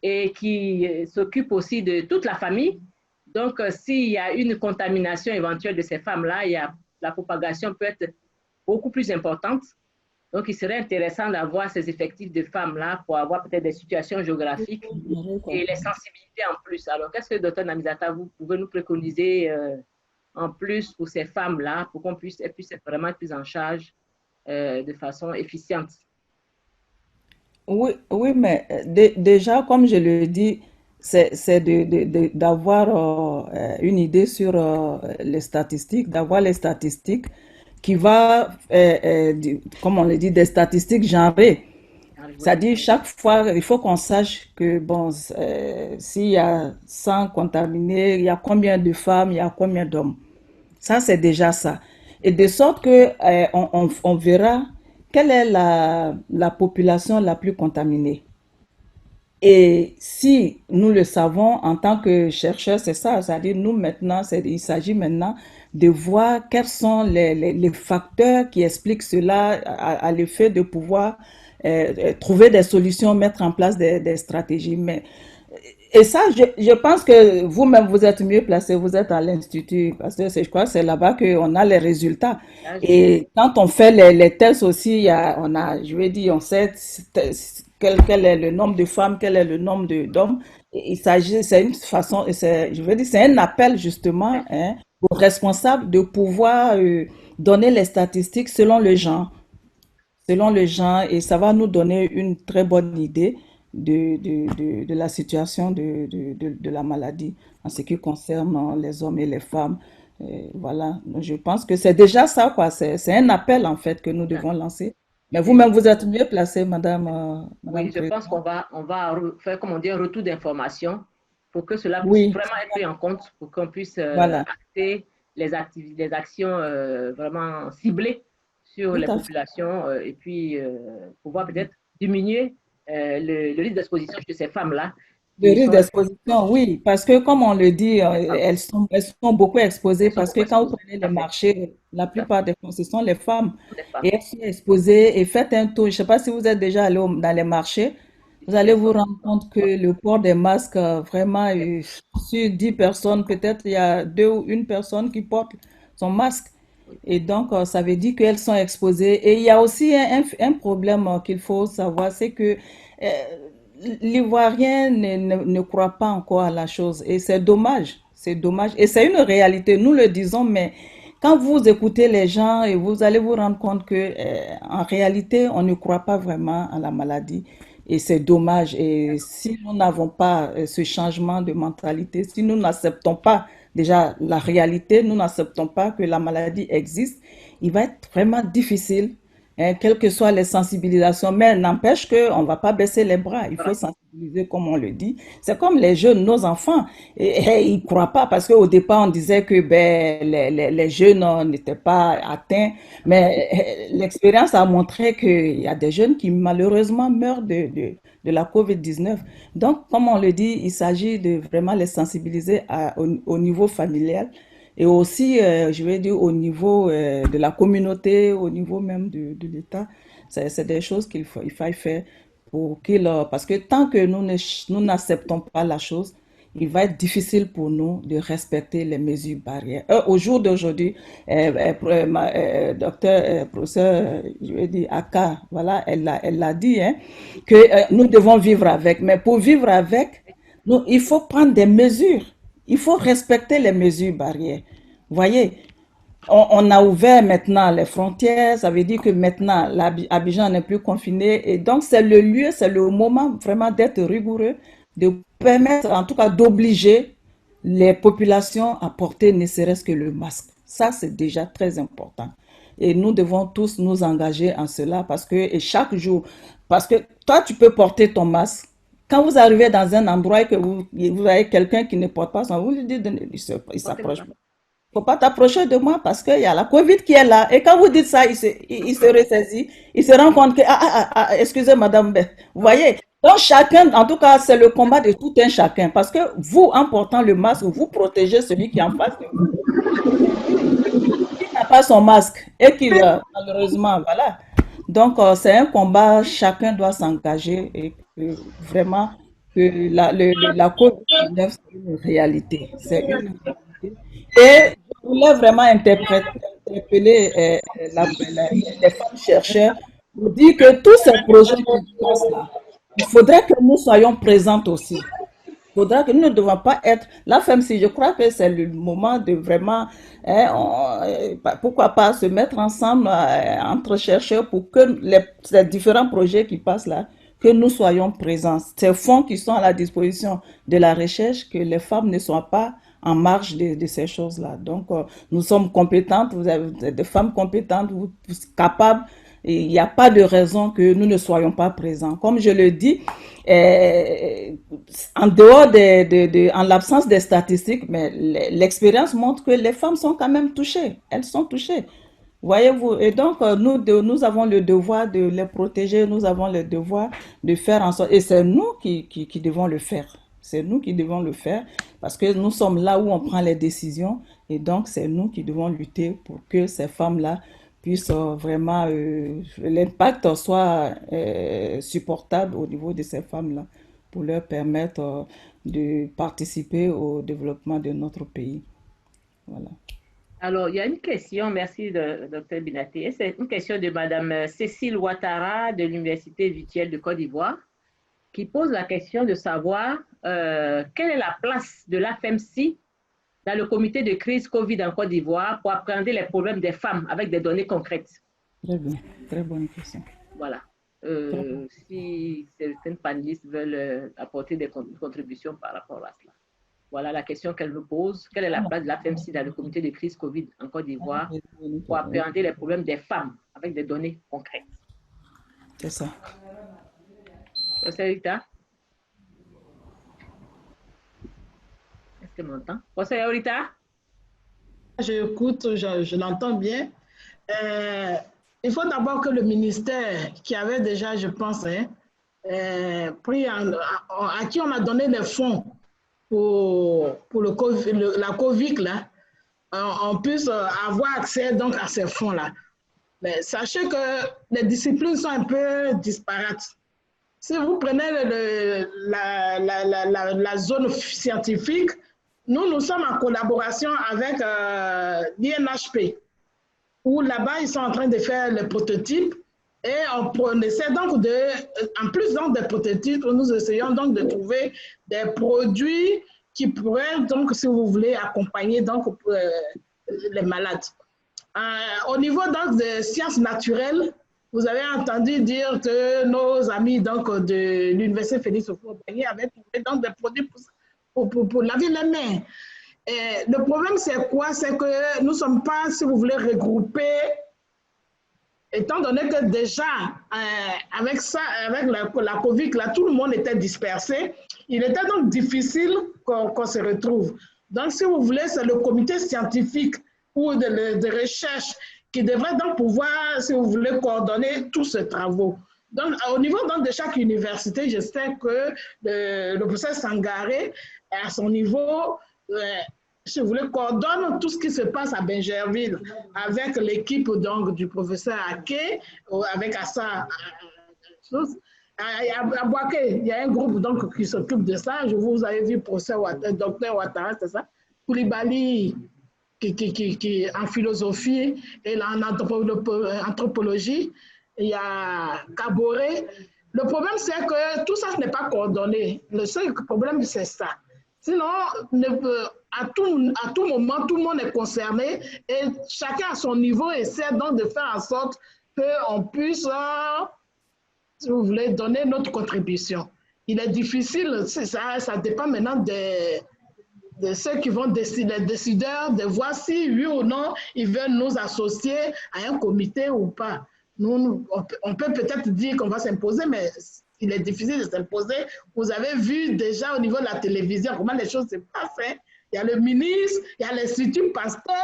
et qui s'occupent aussi de toute la famille. Donc, s'il y a une contamination éventuelle de ces femmes-là, la propagation peut être beaucoup plus importante. Donc, il serait intéressant d'avoir ces effectifs de femmes-là pour avoir peut-être des situations géographiques et les sensibilités en plus. Alors, qu'est-ce que, Dr. Namizata, vous pouvez nous préconiser en plus pour ces femmes-là, pour qu'elles puissent être vraiment prises en charge de façon efficiente? Oui, mais déjà, comme je le dis, c'est d'avoir une idée sur les statistiques, d'avoir les statistiques qui va, comme on le dit, des statistiques genrées. C'est-à-dire, chaque fois, il faut qu'on sache que, bon, s'il y a 100 contaminés, il y a combien de femmes, il y a combien d'hommes. Ça, c'est déjà ça. Et de sorte que on verra quelle est la population la plus contaminée. Et si nous le savons en tant que chercheurs, c'est ça, c'est-à-dire nous maintenant, il s'agit maintenant de voir quels sont les facteurs qui expliquent cela à l'effet de pouvoir trouver des solutions, mettre en place des stratégies. Et ça, je pense que vous-même, vous êtes mieux placé, vous êtes à l'Institut, parce que je crois que c'est là-bas qu'on a les résultats. Et quand on fait les tests aussi, on sait quel est le nombre de femmes, quel est le nombre d'hommes. Il s'agit, c'est une façon, c'est un appel justement aux responsables de pouvoir donner les statistiques selon le genre. selon le genre, et ça va nous donner une très bonne idée de la situation de la maladie en ce qui concerne les hommes et les femmes. Voilà, donc, je pense que c'est déjà ça, quoi. C'est un appel, en fait, que nous devons lancer. Mais vous-même, vous êtes mieux placée, Madame Oui, je pense Présidente. on va faire, comme on dit, un retour d'information pour que cela puisse Oui, vraiment être pris en compte, pour qu'on puisse voilà, acter les actions vraiment ciblées sur tout les à fait. populations et puis pouvoir peut-être diminuer le risque d'exposition chez ces femmes-là Le qui risque sont, d'exposition, oui, parce que comme on le dit, elles sont beaucoup exposées elles sont parce que beaucoup quand vous exposées. prenez Tout les à fait, marchés, la tout à plupart des fois, ce sont les femmes fait, les femmes. et elles sont exposées et faites un tour. Je ne sais pas si vous êtes déjà allé dans les marchés, vous allez Elles vous sont, rendre compte que le port des masques, vraiment, sur 10 personnes, peut-être il y a deux ou une personne qui porte son masque. Et donc, ça veut dire qu'elles sont exposées. Et il y a aussi un problème qu'il faut savoir, c'est que euh, l'Ivoirien ne croit pas encore à la chose. Et c'est dommage. C'est dommage. Et c'est une réalité. Nous le disons, mais quand vous écoutez les gens, et vous allez vous rendre compte que, en réalité, on ne croit pas vraiment à la maladie. Et c'est dommage. Et si nous n'avons pas ce changement de mentalité, si nous n'acceptons pas déjà la réalité, nous n'acceptons pas que la maladie existe, il va être vraiment difficile, hein, quelles que soient les sensibilisations. Mais n'empêche qu'on ne va pas baisser les bras. Il faut sensibiliser, comme on le dit. C'est comme les jeunes, nos enfants. Et ils ne croient pas parce qu'au départ, on disait que ben, les jeunes n'étaient pas atteints. Mais l'expérience a montré qu'il y a des jeunes qui malheureusement meurent de la COVID-19. Donc, comme on le dit, il s'agit de vraiment les sensibiliser au niveau familial et aussi, je vais dire, au niveau de la communauté, au niveau même de l'État. C'est des choses il faille faire pour parce que tant que nous n'acceptons pas la chose, il va être difficile pour nous de respecter les mesures barrières. Au jour d'aujourd'hui, docteur, professeur, je vais dire, Aka, voilà, elle l'a dit, hein, que nous devons vivre avec. Mais pour vivre avec, il faut prendre des mesures. Il faut respecter les mesures barrières. Vous voyez, on a ouvert maintenant les frontières, ça veut dire que maintenant l'Abidjan n'est plus confiné et donc c'est le lieu, c'est le moment vraiment d'être rigoureux, de permettre, en tout cas d'obliger les populations à porter ne serait-ce que le masque. Ça, c'est déjà très important. Et nous devons tous nous engager en cela parce que et chaque jour, parce que toi, tu peux porter ton masque. Quand vous arrivez dans un endroit et que vous avez quelqu'un qui ne porte pas son, vous lui dites, il Portez le s'approche. masque. Faut pas t'approcher de moi parce qu'il y a la Covid qui est là. Et quand vous dites ça, il se ressaisit. Il se rend compte que, excusez madame, vous voyez. Donc chacun, en tout cas, c'est le combat de tout un chacun. Parce que vous, en portant le masque, vous protégez celui qui est en face de vous. Mais lui, qui n'a pas son masque et qui, malheureusement, voilà. Donc, c'est un combat, chacun doit s'engager et que, vraiment, que la COVID-19, c'est une réalité. C'est une réalité. Et je voulais vraiment interpeller les femmes chercheurs pour dire que tous ces projets qui passent là, il faudrait que nous soyons présentes aussi. Il faudra que nous ne devons pas être la femme si je crois que c'est le moment de vraiment hein, pourquoi pas se mettre ensemble entre chercheurs pour que ces différents projets qui passent là que nous soyons présents. Ces fonds qui sont à la disposition de la recherche, que les femmes ne soient pas en marge de ces choses-là. Donc, nous sommes compétentes, vous avez des femmes compétentes, capables, et il n'y a pas de raison que nous ne soyons pas présents. Comme je le dis, en dehors en l'absence des statistiques, mais l'expérience montre que les femmes sont quand même touchées. Elles sont touchées. Voyez-vous, et donc nous avons le devoir de les protéger, nous avons le devoir de faire en sorte, et c'est nous qui devons le faire. C'est nous qui devons le faire parce que nous sommes là où on prend les décisions et donc c'est nous qui devons lutter pour que ces femmes-là puissent vraiment, l'impact soit supportable au niveau de ces femmes-là pour leur permettre de participer au développement de notre pays. Voilà. Alors, il y a une question, merci Dr Binaté. C'est une question de Madame Cécile Ouattara de l'Université virtuelle de Côte d'Ivoire qui pose la question de savoir quelle est la place de l'AFEMSI dans le comité de crise Covid en Côte d'Ivoire pour appréhender les problèmes des femmes avec des données concrètes. Très bien, très bonne question. Voilà. Si certaines panélistes veulent apporter des contributions par rapport à cela. Voilà la question qu'elle me pose. Quelle est la place de la FEMSI dans le comité de crise Covid en Côte d'Ivoire pour appréhender les problèmes des femmes avec des données concrètes? C'est ça. Professeur Rita? Est-ce que tu m'entends? Professeur Rita? J'écoute, je l'entends bien. Il faut d'abord que le ministère, qui avait déjà, je pense, pris à qui on a donné les fonds pour la COVID, là, on puisse avoir accès donc, à ces fonds-là. Mais sachez que les disciplines sont un peu disparates. Si vous prenez la zone scientifique, nous sommes en collaboration avec l'INHP, où là-bas, ils sont en train de faire le prototype. Et on essaie donc en plus donc des prototypes, nous essayons donc de trouver des produits qui pourraient, donc, si vous voulez, accompagner donc, les malades. Au niveau donc, des sciences naturelles, vous avez entendu dire que nos amis donc, de l'Université Félix Houphouët-Boigny avaient trouvé donc, des produits pour laver les mains. Et le problème, c'est quoi? C'est que nous ne sommes pas, si vous voulez, regroupés, étant donné que déjà, avec ça, avec la COVID, là, tout le monde était dispersé. Il était donc difficile qu'on se retrouve. Donc, si vous voulez, c'est le comité scientifique ou de recherche qui devrait donc pouvoir, si vous voulez, coordonner tous ces travaux. Donc, au niveau donc, de chaque université, je sais que le professeur Sangaré, à son niveau, si vous voulez, coordonne tout ce qui se passe à Bingerville avec l'équipe donc du professeur Ake, avec Assa. À Boaké, il y a un groupe donc, qui s'occupe de ça. Je vous avais vu, professeur docteur Ouattara, c'est ça? Koulibaly, qui en philosophie et en anthropologie. Il y a Kaboré. Le problème, c'est que tout ça n'est pas coordonné. Le seul problème, c'est ça. Sinon, à tout moment, tout le monde est concerné et chacun à son niveau essaie donc de faire en sorte qu'on puisse, si vous voulez, donner notre contribution. Il est difficile, ça dépend maintenant de ceux qui vont décider, les décideurs, de voir si oui ou non ils veulent nous associer à un comité ou pas. On peut peut-être dire qu'on va s'imposer, mais il est difficile de s'imposer. Vous avez vu déjà au niveau de la télévision comment les choses se passent. Hein? Il y a le ministre, il y a l'Institut Pasteur,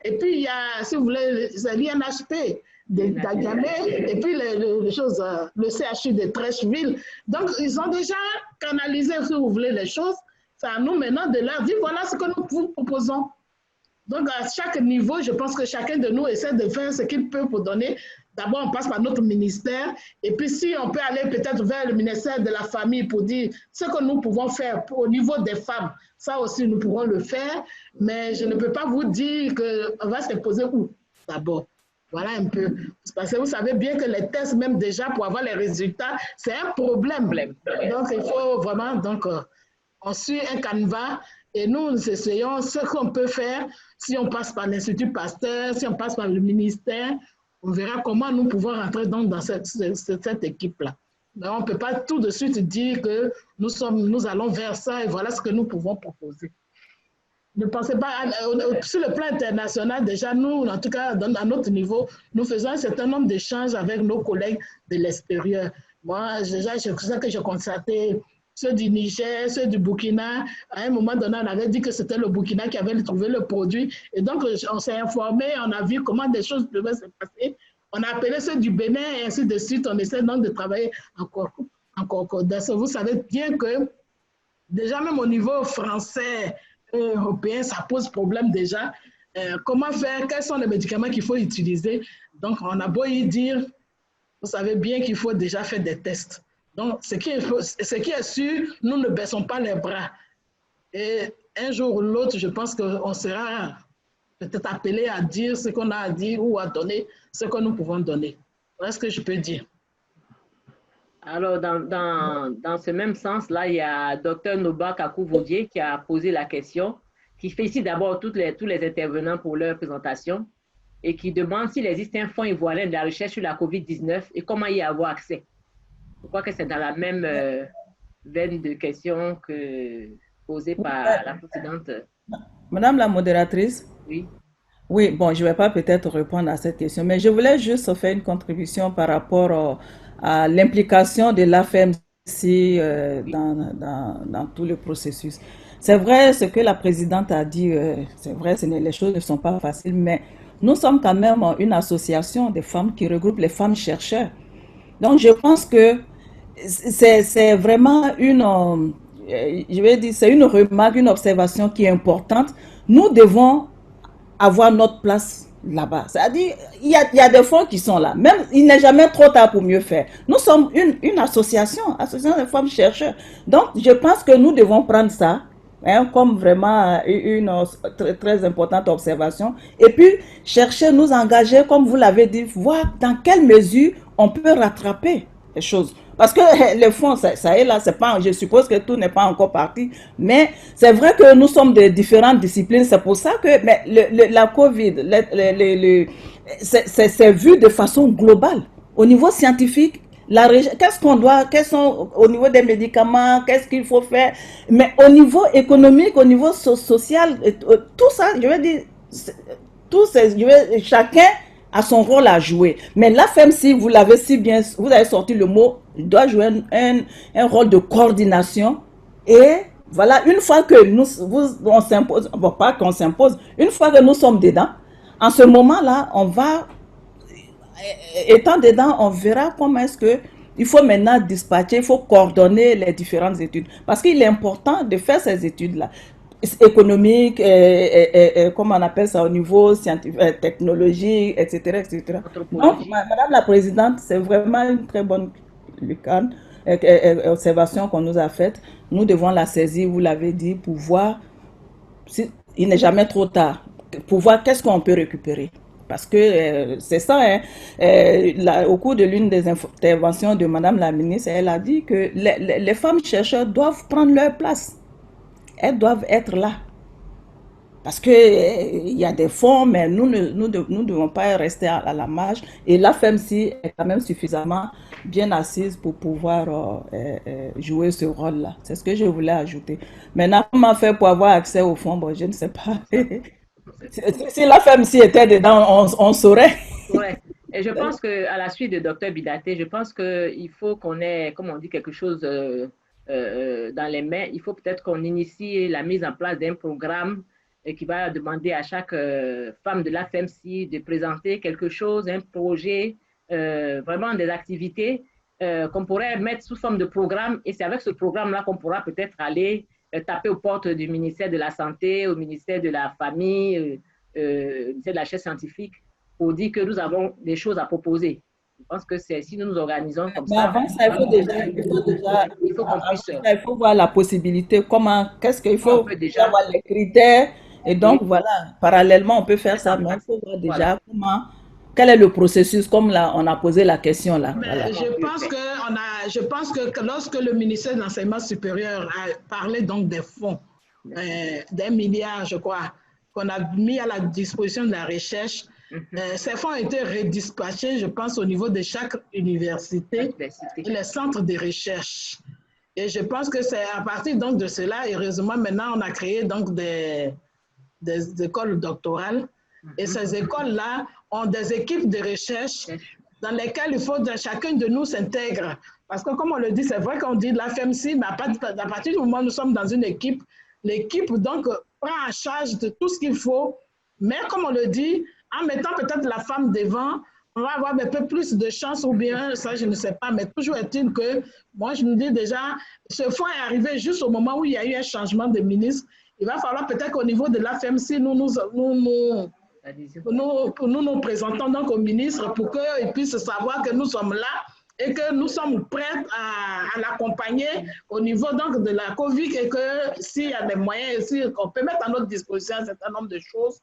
et puis il y a, si vous voulez, l'INHP d'Agamé, et puis le CHU de Trècheville. Donc, ils ont déjà canalisé, si vous voulez, les choses. C'est à nous maintenant de leur dire, voilà ce que nous vous proposons. Donc, à chaque niveau, je pense que chacun de nous essaie de faire ce qu'il peut pour donner. D'abord, on passe par notre ministère. Et puis, si on peut aller peut-être vers le ministère de la Famille pour dire ce que nous pouvons faire au niveau des femmes, ça aussi, nous pourrons le faire. Mais je ne peux pas vous dire qu'on va se poser où d'abord. Voilà un peu. Parce que vous savez bien que les tests, même déjà, pour avoir les résultats, c'est un problème. Donc, il faut vraiment... Donc, on suit un canevas et nous essayons ce qu'on peut faire. Si on passe par l'Institut Pasteur, si on passe par le ministère, on verra comment nous pouvons rentrer dans cette équipe-là. On ne peut pas tout de suite dire que nous allons vers ça et voilà ce que nous pouvons proposer. Ne pensez pas, sur le plan international, déjà, nous, en tout cas, à notre niveau, nous faisons un certain nombre d'échanges avec nos collègues de l'extérieur. Moi, déjà, c'est ça que j'ai constaté. Ceux du Niger, ceux du Burkina, à un moment donné, on avait dit que c'était le Burkina qui avait trouvé le produit. Et donc, on s'est informé, on a vu comment des choses devaient se passer. On a appelé ceux du Bénin et ainsi de suite. On essaie donc de travailler encore. Vous savez bien que déjà, même au niveau français et européen, ça pose problème déjà. Comment faire? Quels sont les médicaments qu'il faut utiliser? Donc, on a beau y dire, vous savez bien qu'il faut déjà faire des tests. Donc, ce qui est sûr, nous ne baissons pas les bras. Et un jour ou l'autre, je pense qu'on sera peut-être appelé à dire ce qu'on a à dire ou à donner ce que nous pouvons donner. Voilà ce que je peux dire. Alors, dans ce même sens-là, il y a Dr Noba Kakou-Vaudier qui a posé la question, qui félicite d'abord tous les intervenants pour leur présentation et qui demande s'il existe un fonds ivoirien de la recherche sur la COVID-19 et comment y avoir accès. Je crois que c'est dans la même veine de questions que posée par la présidente. Madame la modératrice? Oui. Oui, bon, je ne vais pas peut-être répondre à cette question, mais je voulais juste faire une contribution par rapport à l'implication de l'AFMC dans tout le processus. C'est vrai ce que la présidente a dit, c'est vrai, les choses ne sont pas faciles, mais nous sommes quand même une association de femmes qui regroupe les femmes chercheurs. Donc, je pense que c'est vraiment je vais dire, c'est une remarque, une observation qui est importante. Nous devons avoir notre place là-bas. C'est-à-dire, il y a des fonds qui sont là. Même, il n'est jamais trop tard pour mieux faire. Nous sommes une association de femmes chercheurs. Donc, je pense que nous devons prendre ça comme vraiment une très importante observation. Et puis, chercher, nous engager, comme vous l'avez dit, voir dans quelle mesure on peut rattraper les choses. Parce que le fond, ça est là, c'est pas, je suppose que tout n'est pas encore parti, mais c'est vrai que nous sommes de différentes disciplines, c'est pour ça que la COVID, c'est vu de façon globale. Au niveau scientifique, qu'est-ce qu'on doit, au niveau des médicaments, qu'est-ce qu'il faut faire, mais au niveau économique, au niveau social, tout ça, je veux dire, chacun a son rôle à jouer. Mais l'AFMC, vous l'avez si bien, vous avez sorti le mot, il doit jouer un rôle de coordination. Et voilà, une fois que on s'impose, bon, pas qu'on s'impose, une fois que nous sommes dedans, en ce moment-là, étant dedans, on verra comment est-ce que il faut maintenant dispatcher, il faut coordonner les différentes études. Parce qu'il est important de faire ces études-là. Économique, comment on appelle ça au niveau scientifique, technologique, etc., etc. Donc, Madame la Présidente, c'est vraiment une très bonne observation qu'on nous a faite. Nous devons la saisir, vous l'avez dit, pour voir, il n'est jamais trop tard, pour voir qu'est-ce qu'on peut récupérer. Parce que c'est ça, au cours de l'une des interventions de Madame la Ministre, elle a dit que les femmes chercheurs doivent prendre leur place. Elles doivent être là. Parce qu'il y a des fonds, mais nous ne devons pas rester à la marge. Et l'AFMC est quand même suffisamment bien assise pour pouvoir jouer ce rôle-là. C'est ce que je voulais ajouter. Maintenant, comment faire pour avoir accès aux fonds? Bon, je ne sais pas. Si l'AFMC était dedans, on saurait. Ouais. Et je pense qu'à la suite de Dr Bidaté, je pense qu'il faut qu'on ait, comme on dit, quelque chose dans les mains. Il faut peut-être qu'on initie la mise en place d'un programme qui va demander à chaque femme de l'AFMC de présenter quelque chose, un projet, vraiment des activités qu'on pourrait mettre sous forme de programme. Et c'est avec ce programme-là qu'on pourra peut-être aller taper aux portes du ministère de la Santé, au ministère de la Famille, au ministère de la Recherche scientifique, pour dire que nous avons des choses à proposer. Je pense que si nous nous organisons comme ça. Avant ça, il faut voir la possibilité, qu'est-ce qu'il faut avoir les critères. Et donc, voilà, parallèlement, on peut faire ça, mais il faut voir déjà quel est le processus, comme là, on a posé la question là. Voilà. Je pense que lorsque le ministère de l'Enseignement supérieur a parlé donc des fonds, d'1 milliard, je crois, qu'on a mis à la disposition de la recherche, ces fonds ont été redispatchés, je pense, au niveau de chaque université et les centres de recherche. Et je pense que c'est à partir donc de cela, heureusement, maintenant, on a créé donc des écoles doctorales. Et ces écoles-là ont des équipes de recherche dans lesquelles il faut que chacun de nous s'intègre. Parce que comme on le dit, c'est vrai qu'on dit l'AFMC, mais à partir du moment où nous sommes dans une équipe, l'équipe donc prend en charge de tout ce qu'il faut. Mais comme on le dit, en mettant peut-être la femme devant, on va avoir un peu plus de chance ou bien, ça je ne sais pas, mais toujours est-il que, moi je me dis déjà, ce fonds est arrivé juste au moment où il y a eu un changement de ministre. Il va falloir peut-être qu'au niveau de l'AFMC, nous présentons donc au ministre pour qu'il puisse savoir que nous sommes là et que nous sommes prêts à l'accompagner au niveau donc de la COVID et que s'il y a des moyens, on peut mettre à notre disposition un certain nombre de choses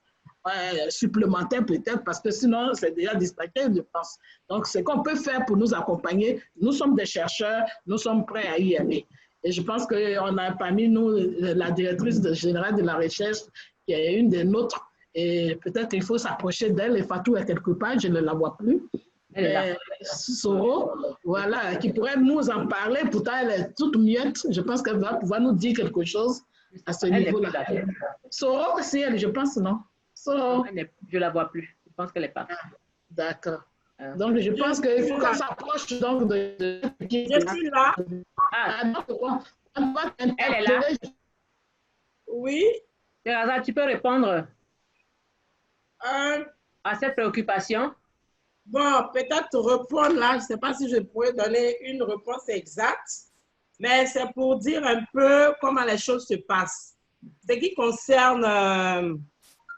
supplémentaires peut-être parce que sinon c'est déjà dispatché, je pense. Donc ce qu'on peut faire pour nous accompagner, nous sommes des chercheurs, nous sommes prêts à y aller. Et je pense qu'on a parmi nous la directrice générale de la recherche qui est une des nôtres Et peut-être il faut s'approcher d'elle. Et Fatou est quelque part, je ne la vois plus. Elle est là. Soro, voilà, qui pourrait nous en parler. Pourtant, elle est toute muette. Je pense qu'elle va pouvoir nous dire quelque chose à ce niveau-là. Soro, c'est elle, je pense, non? Soro. Je ne la vois plus. Je pense qu'elle est partie. D'accord. Donc, je pense qu'il faut qu'on s'approche donc de... Je suis là. Elle est là. Oui. Teresa, tu peux répondre à cette préoccupation? Bon, peut-être répondre là, je ne sais pas si je pourrais donner une réponse exacte, mais c'est pour dire un peu comment les choses se passent. Ce qui concerne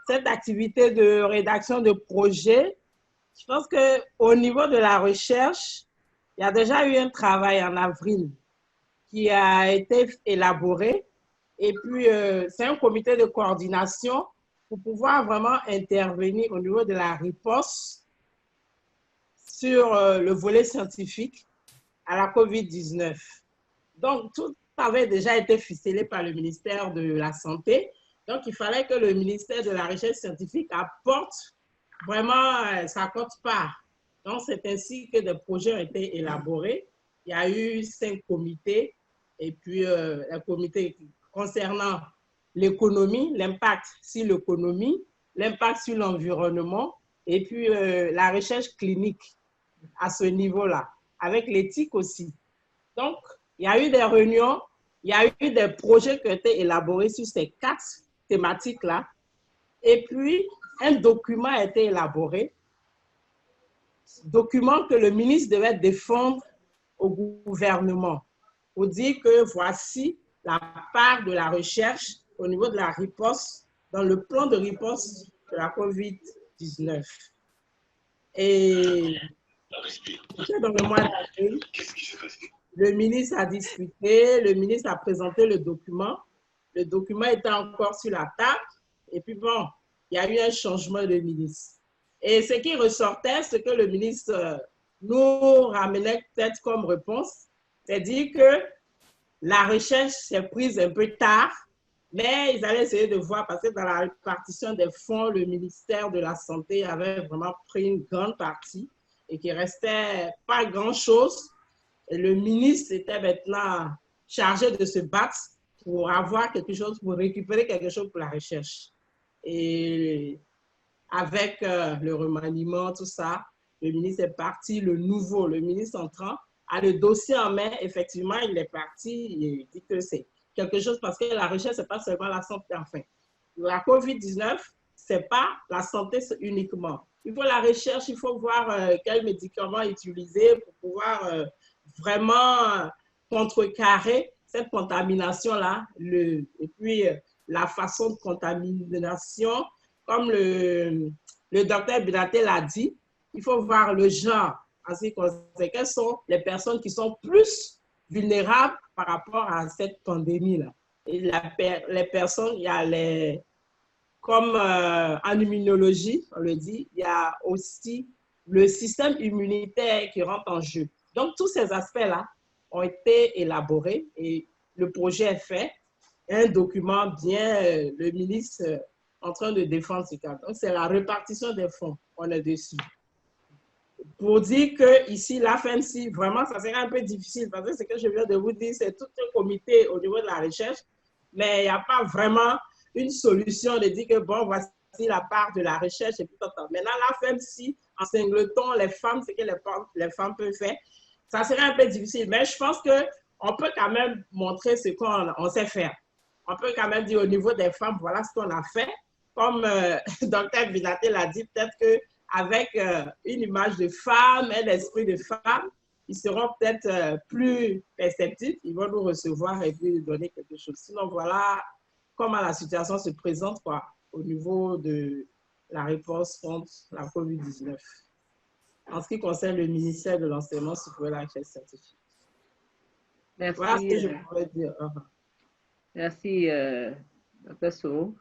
cette activité de rédaction de projet, je pense qu'au niveau de la recherche, il y a déjà eu un travail en avril qui a été élaboré. Et puis, c'est un comité de coordination pour pouvoir vraiment intervenir au niveau de la riposte sur le volet scientifique à la COVID-19. Donc, tout avait déjà été ficelé par le ministère de la Santé. Donc, il fallait que le ministère de la Recherche scientifique apporte vraiment sa quote-part. Donc, c'est ainsi que des projets ont été élaborés. Il y a eu 5 comités. Et puis, un comité concernant l'économie, l'impact sur l'économie, l'impact sur l'environnement, et puis la recherche clinique à ce niveau-là, avec l'éthique aussi. Donc, il y a eu des réunions, il y a eu des projets qui ont été élaborés sur ces 4 thématiques-là. Et puis, un document a été élaboré, document que le ministre devait défendre au gouvernement pour dire que voici la part de la recherche au niveau de la riposte, dans le plan de riposte de la COVID-19. Et dans le mois d'avril, le ministre a discuté, le ministre a présenté le document était encore sur la table, et puis bon, il y a eu un changement de ministre. Et ce qui ressortait, ce que le ministre nous ramenait peut-être comme réponse, c'est-à-dire que la recherche s'est prise un peu tard, mais ils allaient essayer de voir, parce que dans la répartition des fonds, le ministère de la Santé avait vraiment pris une grande partie et qu'il ne restait pas grand-chose. Et le ministre était maintenant chargé de se battre pour avoir quelque chose, pour récupérer quelque chose pour la recherche. Et avec le remaniement, tout ça, le ministre est parti, le ministre entrant, a le dossier en main. Effectivement, il est parti, il dit que c'est quelque chose, parce que la recherche, ce n'est pas seulement la santé, enfin. La COVID-19, ce n'est pas la santé uniquement. Il faut la recherche, il faut voir quels médicaments utiliser pour pouvoir vraiment contrecarrer cette contamination-là. Et puis, la façon de contamination, comme le docteur Binaté l'a dit, il faut voir le genre. Quelles sont les personnes qui sont plus vulnérables par rapport à cette pandémie-là. Et les personnes, il y a comme en immunologie, on le dit, il y a aussi le système immunitaire qui rentre en jeu. Donc, tous ces aspects-là ont été élaborés et le projet est fait. Un document bien, le ministre en train de défendre ce cas. Donc, c'est la répartition des fonds. On est dessus. Pour dire que ici, la FMC, vraiment, ça serait un peu difficile parce que ce que je viens de vous dire, c'est tout un comité au niveau de la recherche, mais il n'y a pas vraiment une solution de dire que, bon, voici la part de la recherche et tout ça. Maintenant, la FMC, en singleton les femmes, ce que les femmes peuvent faire, ça serait un peu difficile. Mais je pense qu'on peut quand même montrer ce qu'on sait faire. On peut quand même dire au niveau des femmes, voilà ce qu'on a fait. Comme Dr Binaté l'a dit, peut-être qu'avec une image de femme, un esprit de femme, ils seront peut-être plus perceptifs. Ils vont nous recevoir et puis nous donner quelque chose. Sinon, voilà comment la situation se présente au niveau de la réponse contre la COVID-19. En ce qui concerne le ministère de l'Enseignement supérieur et de la Recherche scientifique. Merci. Voilà ce que je pourrais dire. Merci, Dr Soro.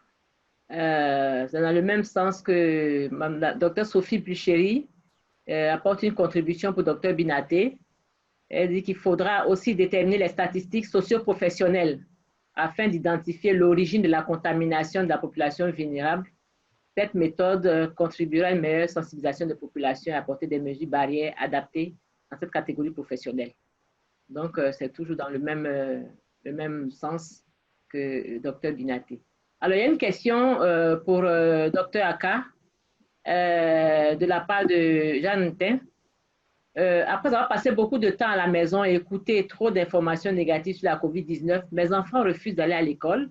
C'est dans le même sens que Dr Sophie Bucheri apporte une contribution pour Dr Binaté. Elle dit qu'il faudra aussi déterminer les statistiques socio-professionnelles afin d'identifier l'origine de la contamination de la population vulnérable cette méthode contribuera à une meilleure sensibilisation de la population et apporter des mesures barrières adaptées à cette catégorie professionnelle. Donc, c'est toujours dans le même sens que Dr Binaté. Alors, il y a une question pour Dr Aka de la part de Jeanne Tin. Après avoir passé beaucoup de temps à la maison et écouté trop d'informations négatives sur la COVID-19, mes enfants refusent d'aller à l'école.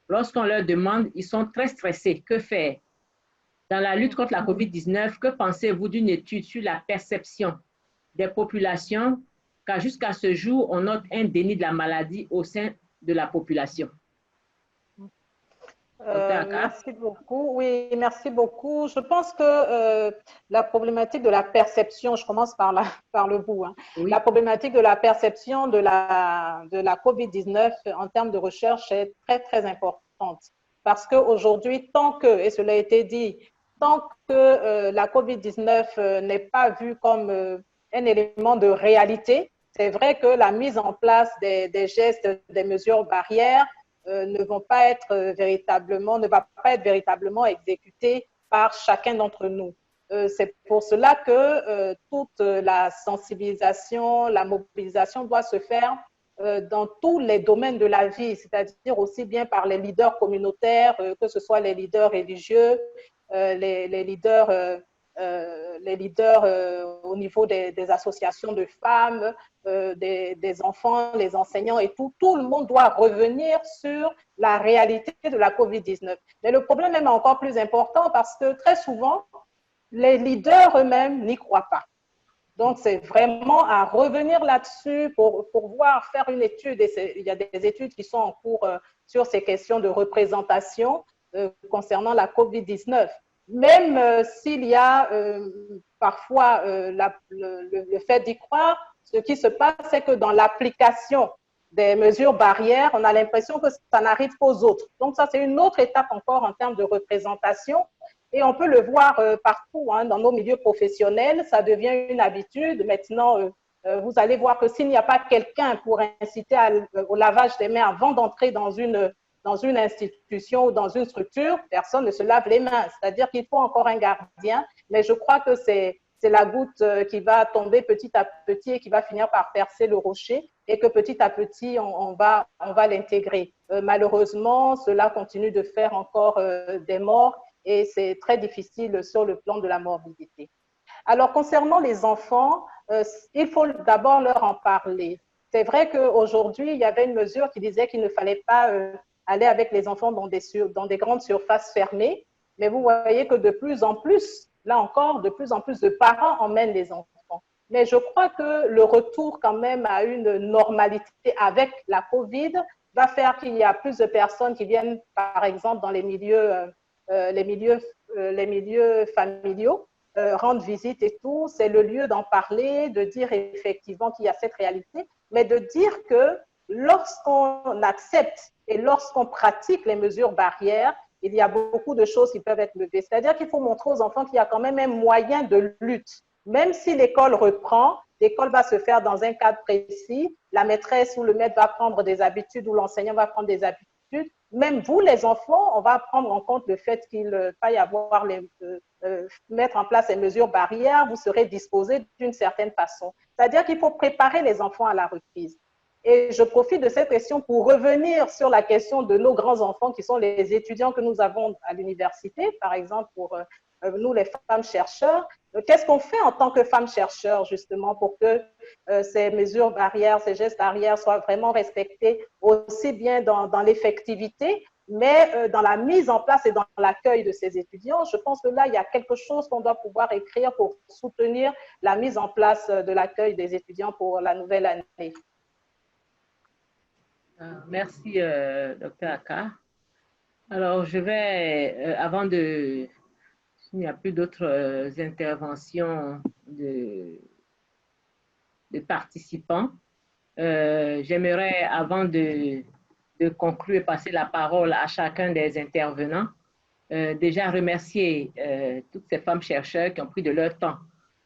Lorsqu'on leur demande, ils sont très stressés. Que faire? Dans la lutte contre la COVID-19, que pensez-vous d'une étude sur la perception des populations, car jusqu'à ce jour, on note un déni de la maladie au sein de la population? Merci beaucoup. Oui, merci beaucoup. Je pense que la problématique de la perception, je commence par le bout, hein. Oui. La problématique de la perception de la COVID-19 en termes de recherche est très, très importante. Parce qu'aujourd'hui, tant que, et cela a été dit, tant que la COVID-19 n'est pas vue comme un élément de réalité, c'est vrai que la mise en place des gestes, des mesures barrières, ne va pas être véritablement exécutée par chacun d'entre nous. C'est pour cela que toute la sensibilisation, la mobilisation doit se faire dans tous les domaines de la vie, c'est-à-dire aussi bien par les leaders communautaires, que ce soit les leaders religieux, les leaders au niveau des associations de femmes, des enfants, les enseignants et tout le monde doit revenir sur la réalité de la COVID-19. Mais le problème est encore plus important parce que très souvent, les leaders eux-mêmes n'y croient pas. Donc, c'est vraiment à revenir là-dessus pour pouvoir faire une étude. Et il y a des études qui sont en cours sur ces questions de représentation concernant la COVID-19. Même s'il y a parfois le fait d'y croire, ce qui se passe, c'est que dans l'application des mesures barrières, on a l'impression que ça n'arrive qu'aux autres. Donc, ça, c'est une autre étape encore en termes de représentation. Et on peut le voir partout, hein, dans nos milieux professionnels, ça devient une habitude. Maintenant, vous allez voir que s'il n'y a pas quelqu'un pour inciter au lavage des mains avant d'entrer dans une institution ou dans une structure, personne ne se lave les mains. C'est-à-dire qu'il faut encore un gardien, mais je crois que c'est la goutte qui va tomber petit à petit et qui va finir par percer le rocher et que petit à petit, on va l'intégrer. Malheureusement, cela continue de faire encore des morts et c'est très difficile sur le plan de la morbidité. Alors, concernant les enfants, il faut d'abord leur en parler. C'est vrai qu'aujourd'hui, il y avait une mesure qui disait qu'il ne fallait pas aller avec les enfants dans des grandes surfaces fermées, mais vous voyez que de plus en plus, là encore, de plus en plus de parents emmènent les enfants. Mais je crois que le retour quand même à une normalité avec la COVID va faire qu'il y a plus de personnes qui viennent, par exemple, dans les milieux familiaux, rendre visite et tout. C'est le lieu d'en parler, de dire effectivement qu'il y a cette réalité, mais de dire que lorsqu'on accepte et lorsqu'on pratique les mesures barrières, il y a beaucoup de choses qui peuvent être levées. C'est-à-dire qu'il faut montrer aux enfants qu'il y a quand même un moyen de lutte. Même si l'école reprend, l'école va se faire dans un cadre précis, la maîtresse ou le maître va prendre des habitudes ou l'enseignant va prendre des habitudes. Même vous, les enfants, on va prendre en compte le fait qu'il va y avoir mettre en place les mesures barrières, vous serez disposés d'une certaine façon. C'est-à-dire qu'il faut préparer les enfants à la reprise. Et je profite de cette question pour revenir sur la question de nos grands-enfants qui sont les étudiants que nous avons à l'université, par exemple pour nous les femmes chercheurs. Qu'est-ce qu'on fait en tant que femmes chercheurs justement pour que ces mesures barrières, ces gestes barrières soient vraiment respectés aussi bien dans l'effectivité, mais dans la mise en place et dans l'accueil de ces étudiants? Je pense que là, il y a quelque chose qu'on doit pouvoir écrire pour soutenir la mise en place de l'accueil des étudiants pour la nouvelle année. Merci, Dr Aka. Alors, je vais, avant de... S'il n'y a plus d'autres interventions de participants, j'aimerais, avant de conclure et passer la parole à chacun des intervenants, déjà remercier toutes ces femmes chercheurs qui ont pris de leur temps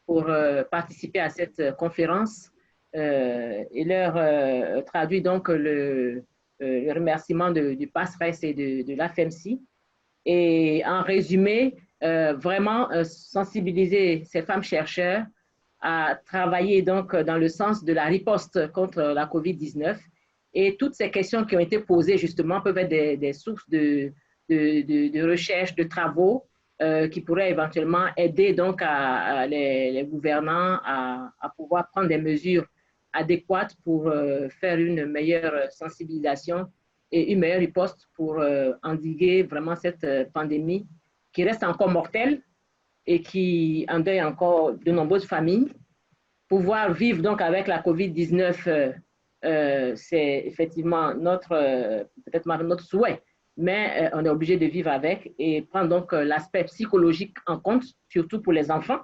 pour participer à cette conférence et leur traduire donc le remerciement du PASRES et de l'AFEMSI. Et en résumé, vraiment sensibiliser ces femmes chercheurs à travailler donc dans le sens de la riposte contre la COVID-19. Et toutes ces questions qui ont été posées justement peuvent être des sources de recherche, de travaux qui pourraient éventuellement aider donc les gouvernants à pouvoir prendre des mesures adéquates pour faire une meilleure sensibilisation et une meilleure riposte pour endiguer vraiment cette pandémie qui reste encore mortelle et qui endeuille encore de nombreuses familles. Pouvoir vivre donc avec la COVID-19, c'est effectivement peut-être notre souhait, mais on est obligé de vivre avec et prendre donc l'aspect psychologique en compte, surtout pour les enfants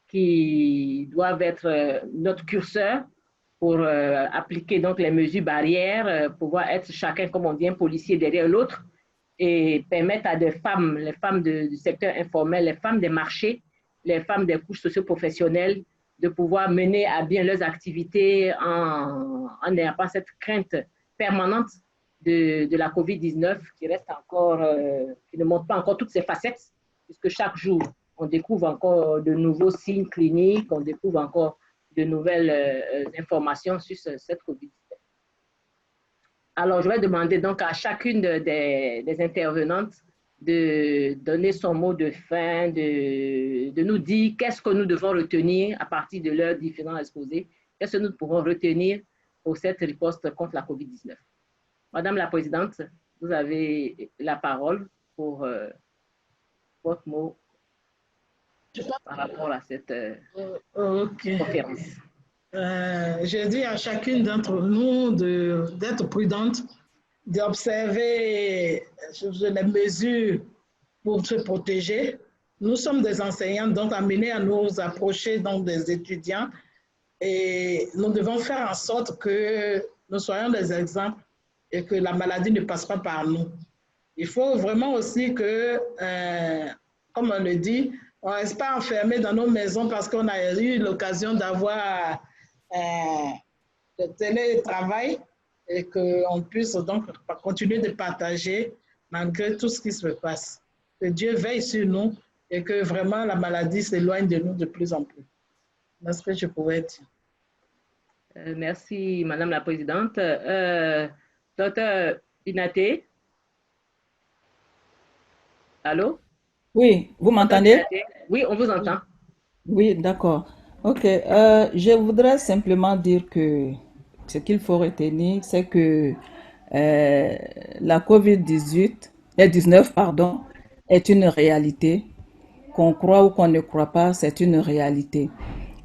qui doivent être notre curseur pour appliquer donc les mesures barrières, pouvoir être chacun, comme on dit, un policier derrière l'autre et permettre à des femmes, les femmes du secteur informel, les femmes des marchés, les femmes des couches socio-professionnelles, de pouvoir mener à bien leurs activités en n'ayant pas cette crainte permanente de la COVID-19 qui reste encore, qui ne montre pas encore toutes ses facettes, puisque chaque jour, on découvre encore de nouveaux signes cliniques, on découvre encore de nouvelles informations sur cette COVID-19. Alors, je vais demander donc à chacune des intervenantes de donner son mot de fin, de nous dire qu'est-ce que nous devons retenir à partir de leurs différents exposés, qu'est-ce que nous pourrons retenir pour cette riposte contre la COVID-19. Madame la Présidente, vous avez la parole pour votre mot par rapport à cette conférence. Je dis à chacune d'entre nous d'être prudente, d'observer les mesures pour se protéger. Nous sommes des enseignants, donc amenés à nous approcher donc, des étudiants et nous devons faire en sorte que nous soyons des exemples et que la maladie ne passe pas par nous. Il faut vraiment aussi que, comme on le dit, on ne reste pas enfermé dans nos maisons parce qu'on a eu l'occasion d'avoir le télétravail et qu'on puisse donc continuer de partager malgré tout ce qui se passe. Que Dieu veille sur nous et que vraiment la maladie s'éloigne de nous de plus en plus. C'est ce que je pourrais dire. Merci, Madame la Présidente. Docteur Inaté? Allô? Oui, vous m'entendez? Oui, on vous entend. Oui, d'accord. Ok, je voudrais simplement dire que ce qu'il faut retenir, c'est que la COVID-19, pardon, est une réalité. Qu'on croit ou qu'on ne croit pas, c'est une réalité.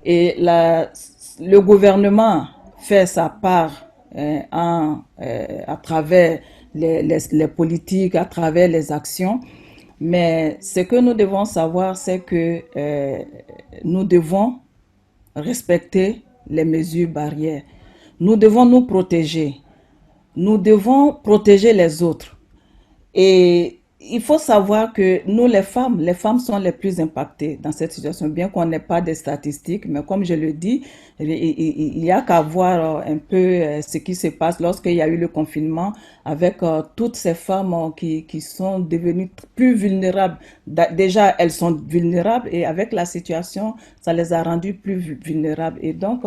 Et le gouvernement fait sa part à travers les politiques, à travers les actions. Mais ce que nous devons savoir, c'est que nous devons respecter les mesures barrières. Nous devons nous protéger. Nous devons protéger les autres. Et il faut savoir que nous, les femmes sont les plus impactées dans cette situation, bien qu'on n'ait pas de statistiques, mais comme je le dis, il y a qu'à voir un peu ce qui se passe lorsqu'il y a eu le confinement avec toutes ces femmes qui sont devenues plus vulnérables. Déjà, elles sont vulnérables et avec la situation, ça les a rendues plus vulnérables. Et donc,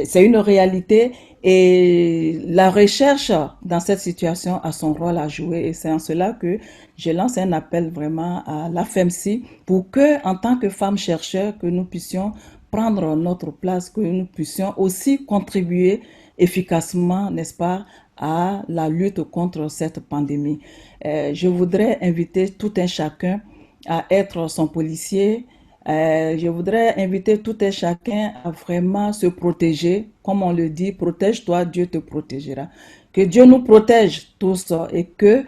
c'est une réalité. Et la recherche dans cette situation a son rôle à jouer et c'est en cela que je lance un appel vraiment à la FEMSI pour que, en tant que femmes chercheurs, que nous puissions prendre notre place, que nous puissions aussi contribuer efficacement, n'est-ce pas, à la lutte contre cette pandémie. Je voudrais inviter tout un chacun à être son policier. Je voudrais inviter tout un chacun à vraiment se protéger. Comme on le dit, protège-toi, Dieu te protégera. Que Dieu nous protège tous et que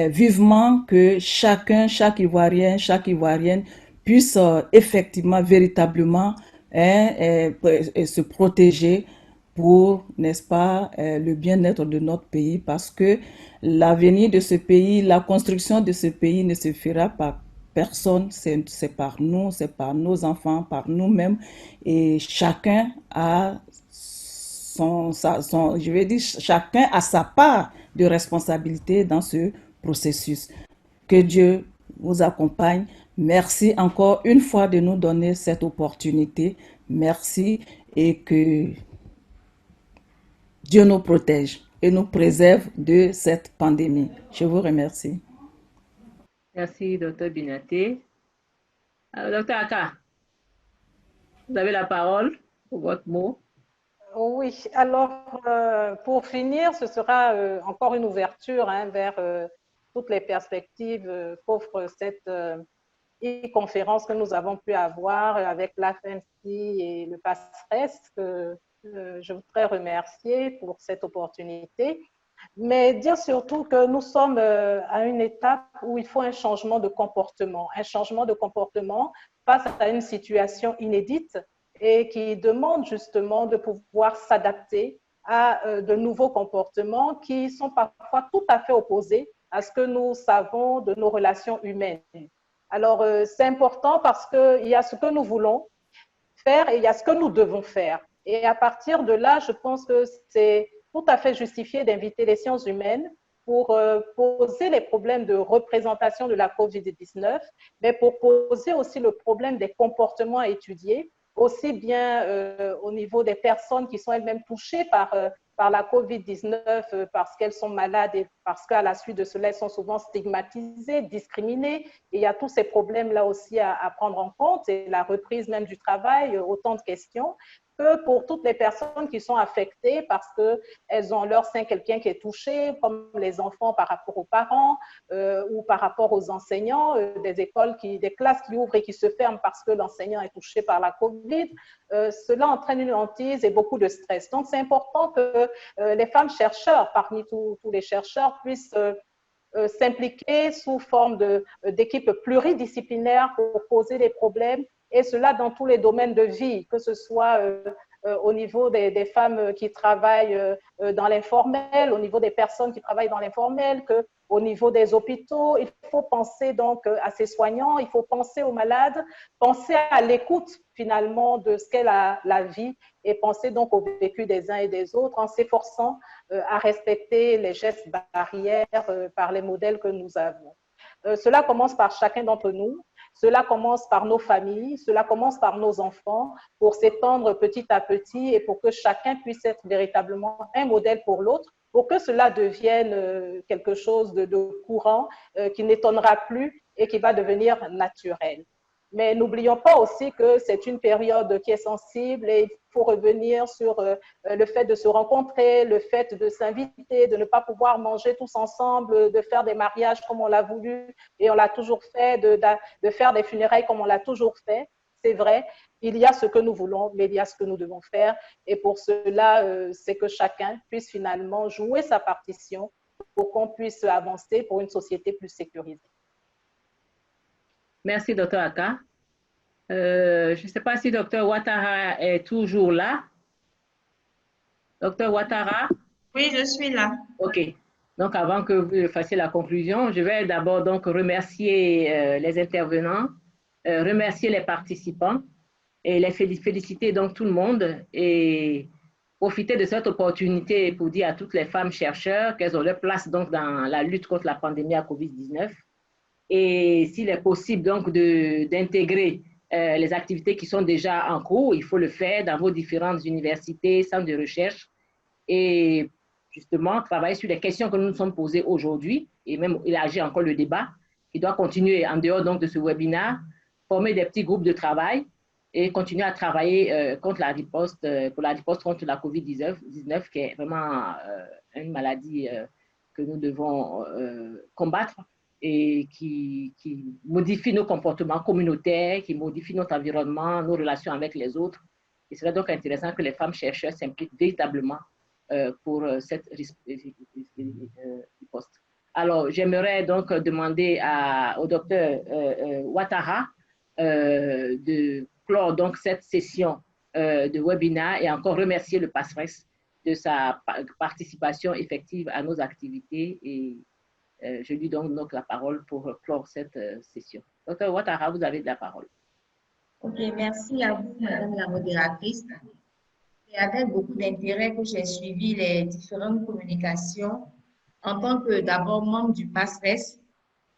vivement que chaque Ivoirien, chaque Ivoirienne puisse effectivement, véritablement se protéger pour, n'est-ce pas, le bien-être de notre pays parce que l'avenir de ce pays, la construction de ce pays ne se fera pas personne, c'est par nous, c'est par nos enfants, par nous-mêmes et chacun a chacun a sa part de responsabilité dans ce processus. Que Dieu vous accompagne. Merci encore une fois de nous donner cette opportunité. Merci et que Dieu nous protège et nous préserve de cette pandémie. Je vous remercie. Merci, Dr. Binaté. Dr. Aka, vous avez la parole pour votre mot. Oui, alors pour finir, ce sera encore une ouverture vers toutes les perspectives qu'offre cette conférence que nous avons pu avoir avec l'AFMC et le PASRES, que je voudrais remercier pour cette opportunité. Mais dire surtout que nous sommes à une étape où il faut un changement de comportement face à une situation inédite et qui demande justement de pouvoir s'adapter à de nouveaux comportements qui sont parfois tout à fait opposés à ce que nous savons de nos relations humaines. Alors, c'est important parce qu'il y a ce que nous voulons faire et il y a ce que nous devons faire. Et à partir de là, je pense que c'est tout à fait justifié d'inviter les sciences humaines pour poser les problèmes de représentation de la COVID-19, mais pour poser aussi le problème des comportements à étudier, aussi bien au niveau des personnes qui sont elles-mêmes touchées par la COVID-19 parce qu'elles sont malades et parce qu'à la suite de cela, elles sont souvent stigmatisées, discriminées. Et il y a tous ces problèmes-là aussi à prendre en compte et la reprise même du travail, autant de questions, que pour toutes les personnes qui sont affectées parce qu'elles ont en leur sein quelqu'un qui est touché, comme les enfants par rapport aux parents ou par rapport aux enseignants, des classes qui ouvrent et qui se ferment parce que l'enseignant est touché par la COVID. Cela entraîne une hantise et beaucoup de stress. Donc, c'est important que les femmes chercheurs, parmi tous les chercheurs, puissent s'impliquer sous forme d'équipes pluridisciplinaires pour poser les problèmes, et cela dans tous les domaines de vie, que ce soit au niveau des femmes qui travaillent dans l'informel, au niveau des personnes qui travaillent dans l'informel, qu'au niveau des hôpitaux. Il faut penser donc à ces soignants, il faut penser aux malades, penser à l'écoute finalement de ce qu'est la vie et penser donc au vécu des uns et des autres en s'efforçant à respecter les gestes barrières par les modèles que nous avons. Cela commence par chacun d'entre nous. Cela commence par nos familles, cela commence par nos enfants, pour s'étendre petit à petit et pour que chacun puisse être véritablement un modèle pour l'autre, pour que cela devienne quelque chose de courant, qui n'étonnera plus et qui va devenir naturel. Mais n'oublions pas aussi que c'est une période qui est sensible et il faut revenir sur le fait de se rencontrer, le fait de s'inviter, de ne pas pouvoir manger tous ensemble, de faire des mariages comme on l'a voulu et on l'a toujours fait, de faire des funérailles comme on l'a toujours fait. C'est vrai, il y a ce que nous voulons, mais il y a ce que nous devons faire. Et pour cela, c'est que chacun puisse finalement jouer sa partition pour qu'on puisse avancer pour une société plus sécurisée. Merci, Dr. Aka. Je ne sais pas si Dr. Ouattara est toujours là. Dr. Ouattara? Oui, je suis là. OK. Donc, avant que vous fassiez la conclusion, je vais d'abord donc remercier les intervenants, remercier les participants et les féliciter donc tout le monde et profiter de cette opportunité pour dire à toutes les femmes chercheurs qu'elles ont leur place donc dans la lutte contre la pandémie à COVID-19. Et s'il est possible donc d'intégrer les activités qui sont déjà en cours, il faut le faire dans vos différentes universités, centres de recherche et justement travailler sur les questions que nous nous sommes posées aujourd'hui et même élargir encore le débat qui doit continuer en dehors donc de ce webinaire, former des petits groupes de travail et continuer à travailler contre la riposte, pour la riposte contre la COVID-19 qui est vraiment une maladie que nous devons combattre et qui modifie nos comportements communautaires, qui modifie notre environnement, nos relations avec les autres. Il serait donc intéressant que les femmes chercheurs s'impliquent véritablement pour cette riposte. Alors, j'aimerais donc demander au docteur Ouattara de clore donc cette session de webinaire et encore remercier le PASRES de sa participation effective à nos activités et je lui donne donc la parole pour clore cette session. Docteur Ouattara, vous avez de la parole. Ok, merci à vous, Madame la modératrice. C'est avec beaucoup d'intérêt que j'ai suivi les différentes communications en tant que d'abord membre du PASRES,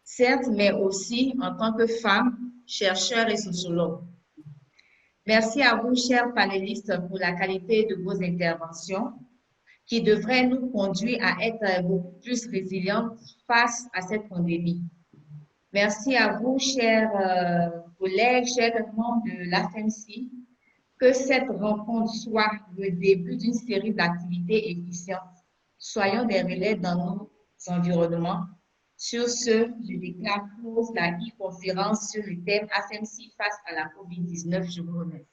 certes, mais aussi en tant que femme, chercheur et sociologue. Merci à vous, chers panélistes, pour la qualité de vos interventions qui devraient nous conduire à être beaucoup plus résilients face à cette pandémie. Merci à vous, chers collègues, chers membres de l'AFEMSI, que cette rencontre soit le début d'une série d'activités efficientes. Soyons des relais dans nos environnements. Sur ce, je déclare close la e-conférence sur le thème AFEMSI face à la COVID-19. Je vous remercie.